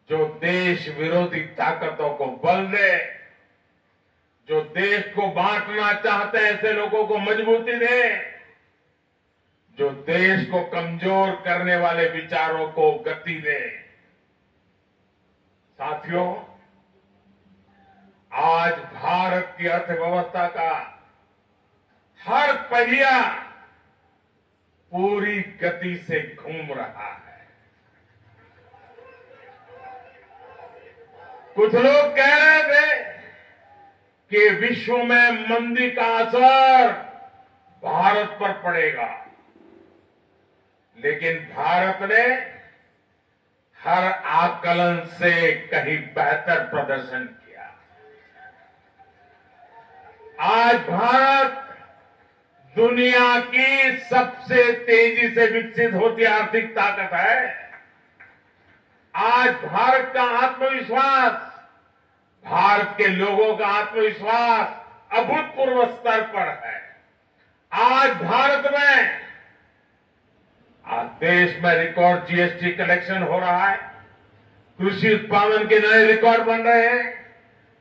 जो देश विरोधी ताकतों को बल दे, जो देश को बांटना चाहते हैं ऐसे लोगों को मजबूती दे, जो देश को कमजोर करने वाले विचारों को गति दे। साथियों, आज भारत की अर्थव्यवस्था का हर पहिया पूरी गति से घूम रहा है। कुछ लोग कह रहे थे कि विश्व में मंदी का असर भारत पर पड़ेगा, लेकिन भारत ने हर आकलन से कहीं बेहतर प्रदर्शन किया। आज भारत दुनिया की सबसे तेजी से विकसित होती आर्थिक ताकत है। आज भारत का आत्मविश्वास, भारत के लोगों का आत्मविश्वास अभूतपूर्व स्तर पर है। आज भारत में, आज देश में रिकॉर्ड जीएसटी कलेक्शन हो रहा है। कृषि उत्पादन के नए रिकॉर्ड बन रहे हैं।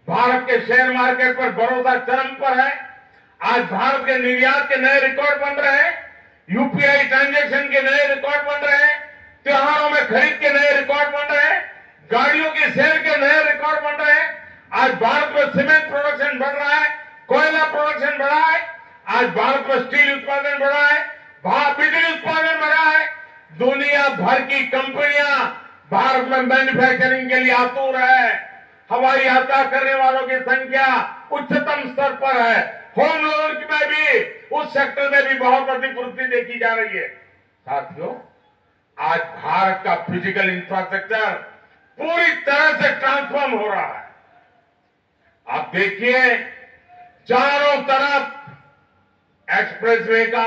भारत के शेयर मार्केट पर भरोसा चरम पर है। आज भारत के निर्यात के नए रिकॉर्ड बन रहे हैं। यूपीआई ट्रांजैक्शन के नए रिकॉर्ड बन रहे हैं। त्योहारों में खरीद के नए रिकॉर्ड बन रहे हैं। गाड़ियों की सेल के नए रिकॉर्ड बन रहे हैं। आज भारत में सीमेंट प्रोडक्शन बढ़ रहा है, कोयला प्रोडक्शन बढ़ा है। आज भारत में स्टील उत्पादन बढ़ा है, बिजली उत्पादन बढ़ा है। दुनिया भर की कंपनियां भारत में मैन्युफैक्चरिंग के लिए आतुर है। हवाई यात्रा करने वालों की संख्या उच्चतम स्तर पर है। होम लोन में भी, उस सेक्टर में भी बहुत अधिक वृद्धि देखी जा रही है। साथियों, आज भारत का फिजिकल इंफ्रास्ट्रक्चर पूरी तरह से ट्रांसफॉर्म हो रहा है। आप देखिए, चारों तरफ एक्सप्रेसवे का,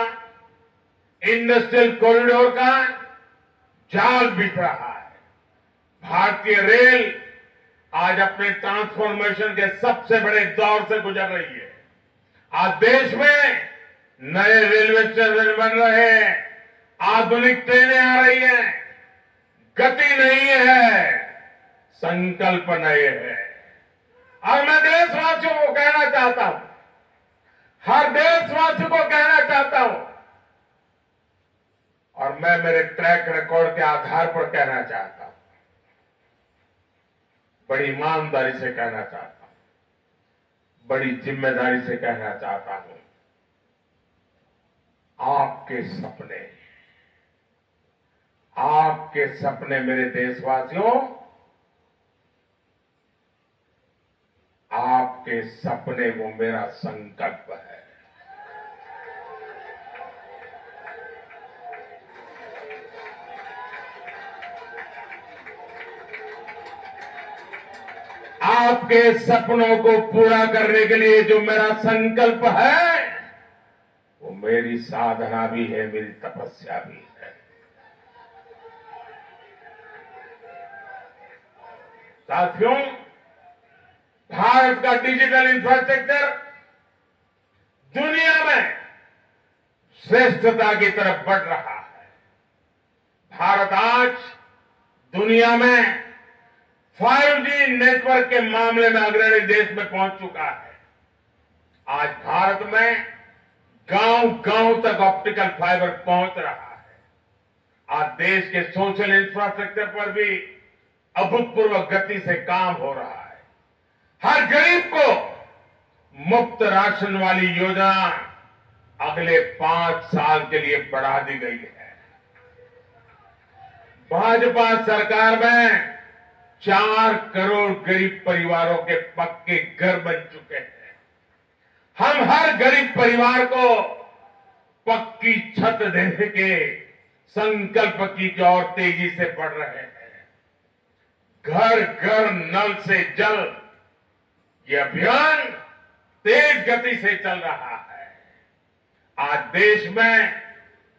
इंडस्ट्रियल कॉरिडोर का जाल बिछ रहा है। भारतीय रेल आज अपने ट्रांसफॉर्मेशन के सबसे बड़े दौर से गुजर रही है। आज देश में नए रेलवे स्टेशन बन रहे हैं, आधुनिक ट्रेनें आ रही हैं। गति नहीं है, संकल्प नए है। और मैं देशवासियों को कहना चाहता हूं, हर देशवासी को कहना चाहता हूं, और मैं मेरे ट्रैक रिकॉर्ड के आधार पर कहना चाहता हूं, बड़ी ईमानदारी से कहना चाहता हूं, बड़ी जिम्मेदारी से कहना चाहता हूं, आपके सपने मेरे देशवासियों, आपके सपने वो मेरा संकल्प है। आपके सपनों को पूरा करने के लिए जो मेरा संकल्प है, वो मेरी साधना भी है, मेरी तपस्या भी है। साथियों, भारत का डिजिटल इंफ्रास्ट्रक्चर दुनिया में श्रेष्ठता की तरफ बढ़ रहा है। भारत आज दुनिया में 5G नेटवर्क के मामले में अग्रणी देश में पहुंच चुका है। आज भारत में गांव-गांव तक ऑप्टिकल फाइबर पहुंच रहा है। आज देश के सोशल इंफ्रास्ट्रक्चर पर भी अभूतपूर्व गति से काम हो रहा है। हर गरीब को मुफ्त राशन वाली योजना अगले 5 साल के लिए बढ़ा दी गई है। भाजपा सरकार में 4 करोड़ गरीब परिवारों के पक्के घर बन चुके हैं। हम हर गरीब परिवार को पक्की छत देने के संकल्प की ओर तेजी से बढ़ रहे हैं। घर घर नल से जल, ये अभियान तेज गति से चल रहा है। आज देश में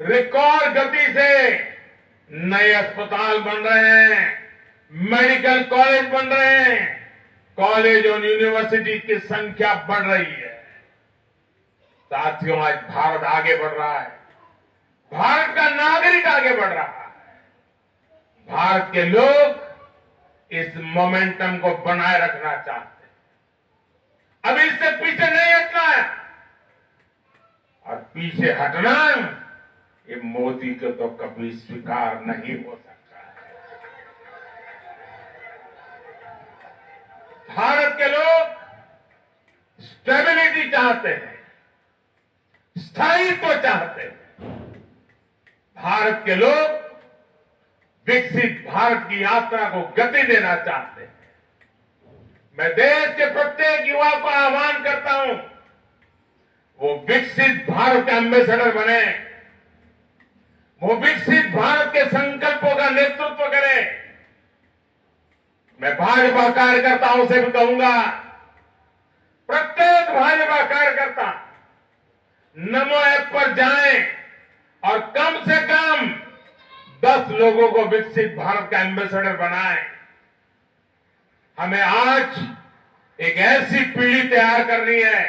रिकॉर्ड गति से नए अस्पताल बन रहे हैं, मेडिकल कॉलेज बन रहे हैं, कॉलेज और यूनिवर्सिटी की संख्या बढ़ रही है। साथियों, आज भारत आगे बढ़ रहा है। भारत का नागरिक आगे बढ़ रहा है। भारत के लोग इस मोमेंटम को बनाए रखना चाहते हैं। अब इससे पीछे नहीं हटना है, और पीछे हटना ये मोदी को तो कभी स्वीकार नहीं हो सकता है। भारत के लोग स्टेबिलिटी चाहते हैं, स्थायित्व चाहते हैं। भारत के लोग विकसित भारत की यात्रा को गति देना चाहते हैं। मैं देश के प्रत्येक युवा को आह्वान करता हूं, वो विकसित भारत के एम्बेसडर बने, वो विकसित भारत के संकल्पों का नेतृत्व करें। मैं भाजपा कार्यकर्ताओं से भी कहूंगा, प्रत्येक भाजपा कार्यकर्ता नमो ऐप पर जाएं और कम से कम 10 लोगों को विकसित भारत का एम्बेसडर बनाएं। हमें आज एक ऐसी पीढ़ी तैयार करनी है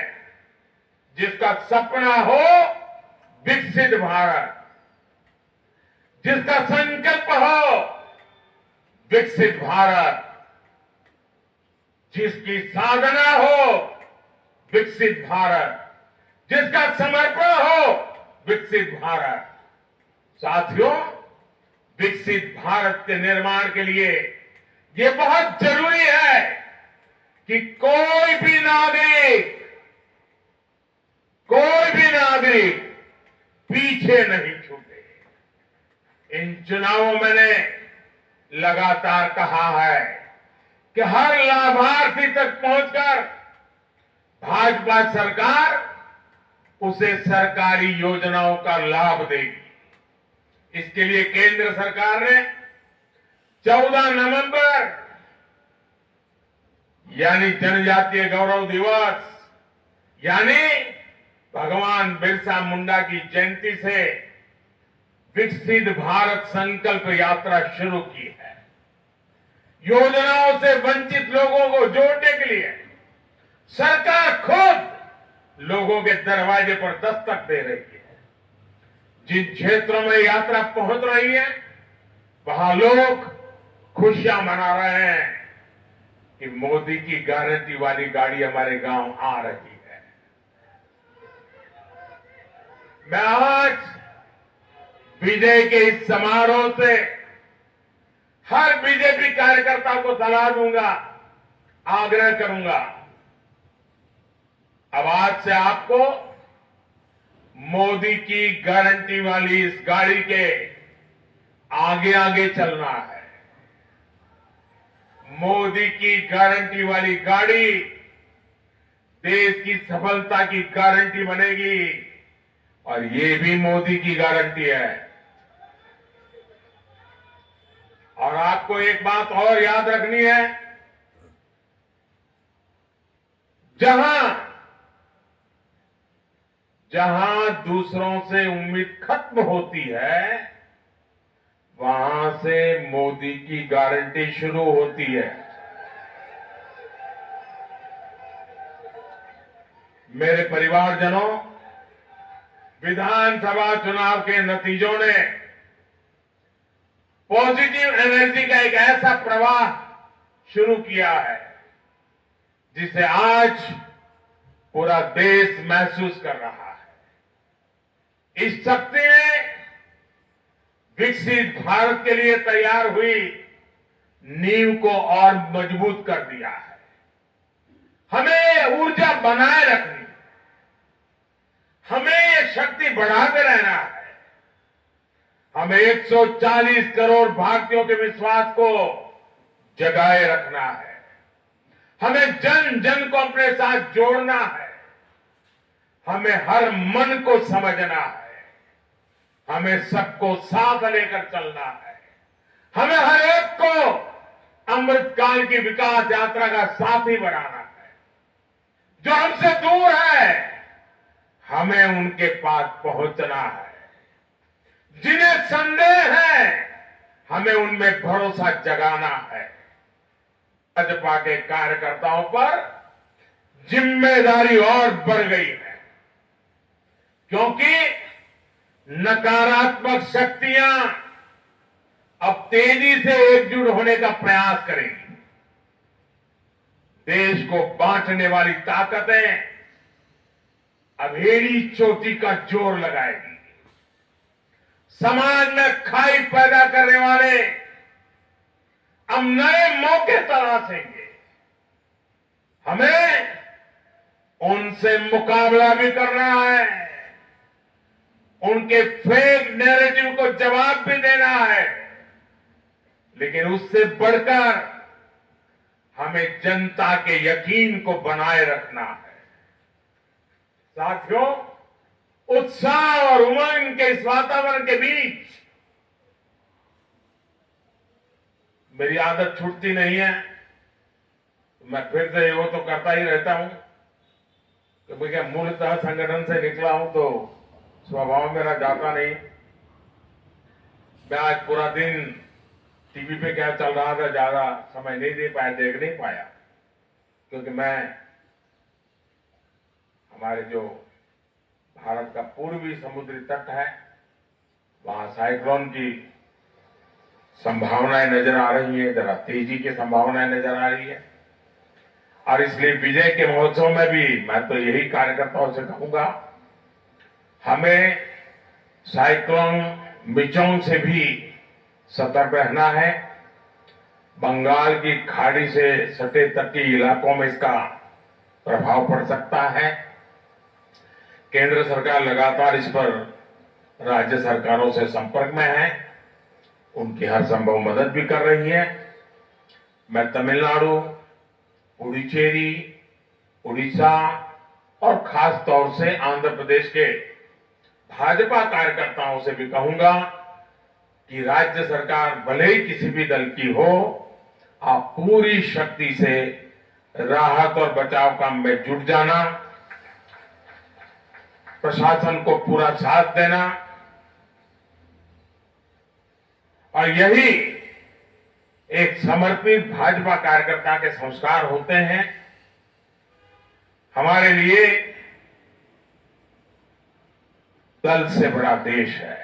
जिसका सपना हो विकसित भारत, जिसका संकल्प हो विकसित भारत, जिसकी साधना हो विकसित भारत, जिसका समर्पण हो विकसित भारत। साथियों, विकसित भारत के निर्माण के लिए ये बहुत जरूरी है कि कोई भी नागरिक पीछे नहीं छूटे। इन चुनावों में मैंने लगातार कहा है कि हर लाभार्थी तक पहुंचकर भाजपा सरकार उसे सरकारी योजनाओं का लाभ देगी। इसके लिए केंद्र सरकार ने 14 नवंबर यानी जनजातीय गौरव दिवस यानी भगवान बिरसा मुंडा की जयंती से विकसित भारत संकल्प यात्रा शुरू की है। योजनाओं से वंचित लोगों को जोड़ने के लिए सरकार खुद लोगों के दरवाजे पर दस्तक दे रही है। जिन क्षेत्रों में यात्रा पहुंच रही है वहां लोग खुशियां मना रहे हैं कि मोदी की गारंटी वाली गाड़ी हमारे गांव आ रही है। मैं आज विजय के इस समारोह से हर बीजेपी कार्यकर्ता को सलाह दूंगा, आग्रह करूंगा। अब आज से आपको मोदी की गारंटी वाली इस गाड़ी के आगे आगे चलना है। मोदी की गारंटी वाली गाड़ी देश की सफलता की गारंटी बनेगी और ये भी मोदी की गारंटी है। और आपको एक बात और याद रखनी है, जहां दूसरों से उम्मीद खत्म होती है वहां से मोदी की गारंटी शुरू होती है। मेरे परिवारजनों, विधानसभा चुनाव के नतीजों ने पॉजिटिव एनर्जी का एक ऐसा प्रवाह शुरू किया है जिसे आज पूरा देश महसूस कर रहा है। इस शक्ति ने विकसित भारत के लिए तैयार हुई नींव को और मजबूत कर दिया है। हमें ऊर्जा बनाए रखनी, हमें ये शक्ति बढ़ाते रहना है। हमें 140 करोड़ भारतीयों के विश्वास को जगाए रखना है। हमें जन जन को अपने साथ जोड़ना है। हमें हर मन को समझना है। हमें सबको साथ लेकर चलना है। हमें हर एक को अमृतकाल की विकास यात्रा का साथी बनाना है। जो हमसे दूर है हमें उनके पास पहुंचना है। जिन्हें संदेह है हमें उनमें भरोसा जगाना है। भाजपा के कार्यकर्ताओं पर जिम्मेदारी और बढ़ गई है, क्योंकि नकारात्मक शक्तियां अब तेजी से एकजुट होने का प्रयास करेंगी। देश को बांटने वाली ताकतें अब एड़ी चोटी का जोर लगाएगी। समाज में खाई पैदा करने वाले अब नए मौके तलाशेंगे। हमें उनसे मुकाबला भी करना है, उनके फेक नैरेटिव को जवाब भी देना है, लेकिन उससे बढ़कर हमें जनता के यकीन को बनाए रखना है। साथियों, उत्साह और उमंग के इस वातावरण के बीच मेरी आदत छूटती नहीं है। मैं फिर से वो तो करता ही रहता हूं कि मैं मूलतः संगठन से निकला हूं तो स्वभाव मेरा जाता नहीं। मैं आज पूरा दिन टीवी पे क्या चल रहा था ज्यादा समय नहीं दे पाया, देख नहीं पाया, क्योंकि मैं हमारे जो भारत का पूर्वी समुद्री तट है वहां साइक्लोन की संभावनाएं नजर आ रही है, जरा तेजी की संभावनाएं नजर आ रही है। और इसलिए विजय के महोत्सव में भी मैं तो यही कार्यकर्ताओं से कहूंगा, हमें साइक्लोन मिचोंग से भी सतर्क रहना है। बंगाल की खाड़ी से सटे तटीय इलाकों में इसका प्रभाव पड़ सकता है। केंद्र सरकार लगातार इस पर राज्य सरकारों से संपर्क में है, उनकी हर संभव मदद भी कर रही है। मैं तमिलनाडु, पुडुचेरी, उड़ीसा और खास तौर से आंध्र प्रदेश के भाजपा कार्यकर्ताओं से भी कहूंगा कि राज्य सरकार भले ही किसी भी दल की हो, आप पूरी शक्ति से राहत और बचाव काम में जुट जाना, प्रशासन को पूरा साथ देना, और यही एक समर्पित भाजपा कार्यकर्ता के संस्कार होते हैं। हमारे लिए दल से बड़ा देश है,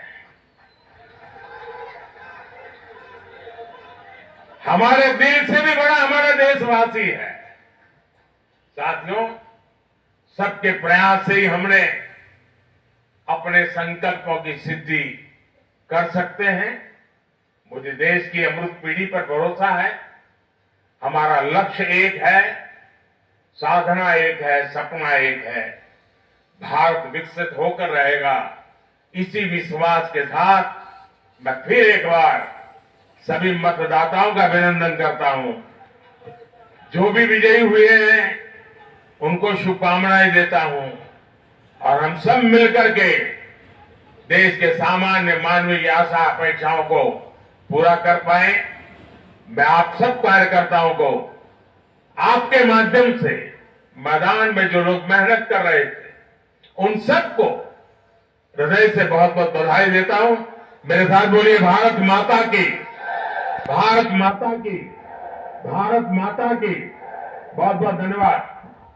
हमारे दिल से भी बड़ा हमारा देशवासी है। साथियों, सबके प्रयास से ही हमने अपने संकल्पों की सिद्धि कर सकते हैं। मुझे देश की अमृत पीढ़ी पर भरोसा है। हमारा लक्ष्य एक है, साधना एक है, सपना एक है। भारत विकसित होकर रहेगा, इसी विश्वास के साथ मैं फिर एक बार सभी मतदाताओं का अभिनंदन करता हूं। जो भी विजयी हुए हैं उनको शुभकामनाएं देता हूं, और हम सब मिलकर के देश के सामान्य मानवीय की आशा अपेक्षाओं को पूरा कर पाए। मैं आप सब कार्यकर्ताओं को आपके माध्यम से मैदान में जो लोग मेहनत कर रहे थे, उन सबको हृदय से बहुत बहुत बधाई देता हूं। मेरे साथ बोलिए, भारत माता की, भारत माता की, भारत माता की। बहुत बहुत धन्यवाद।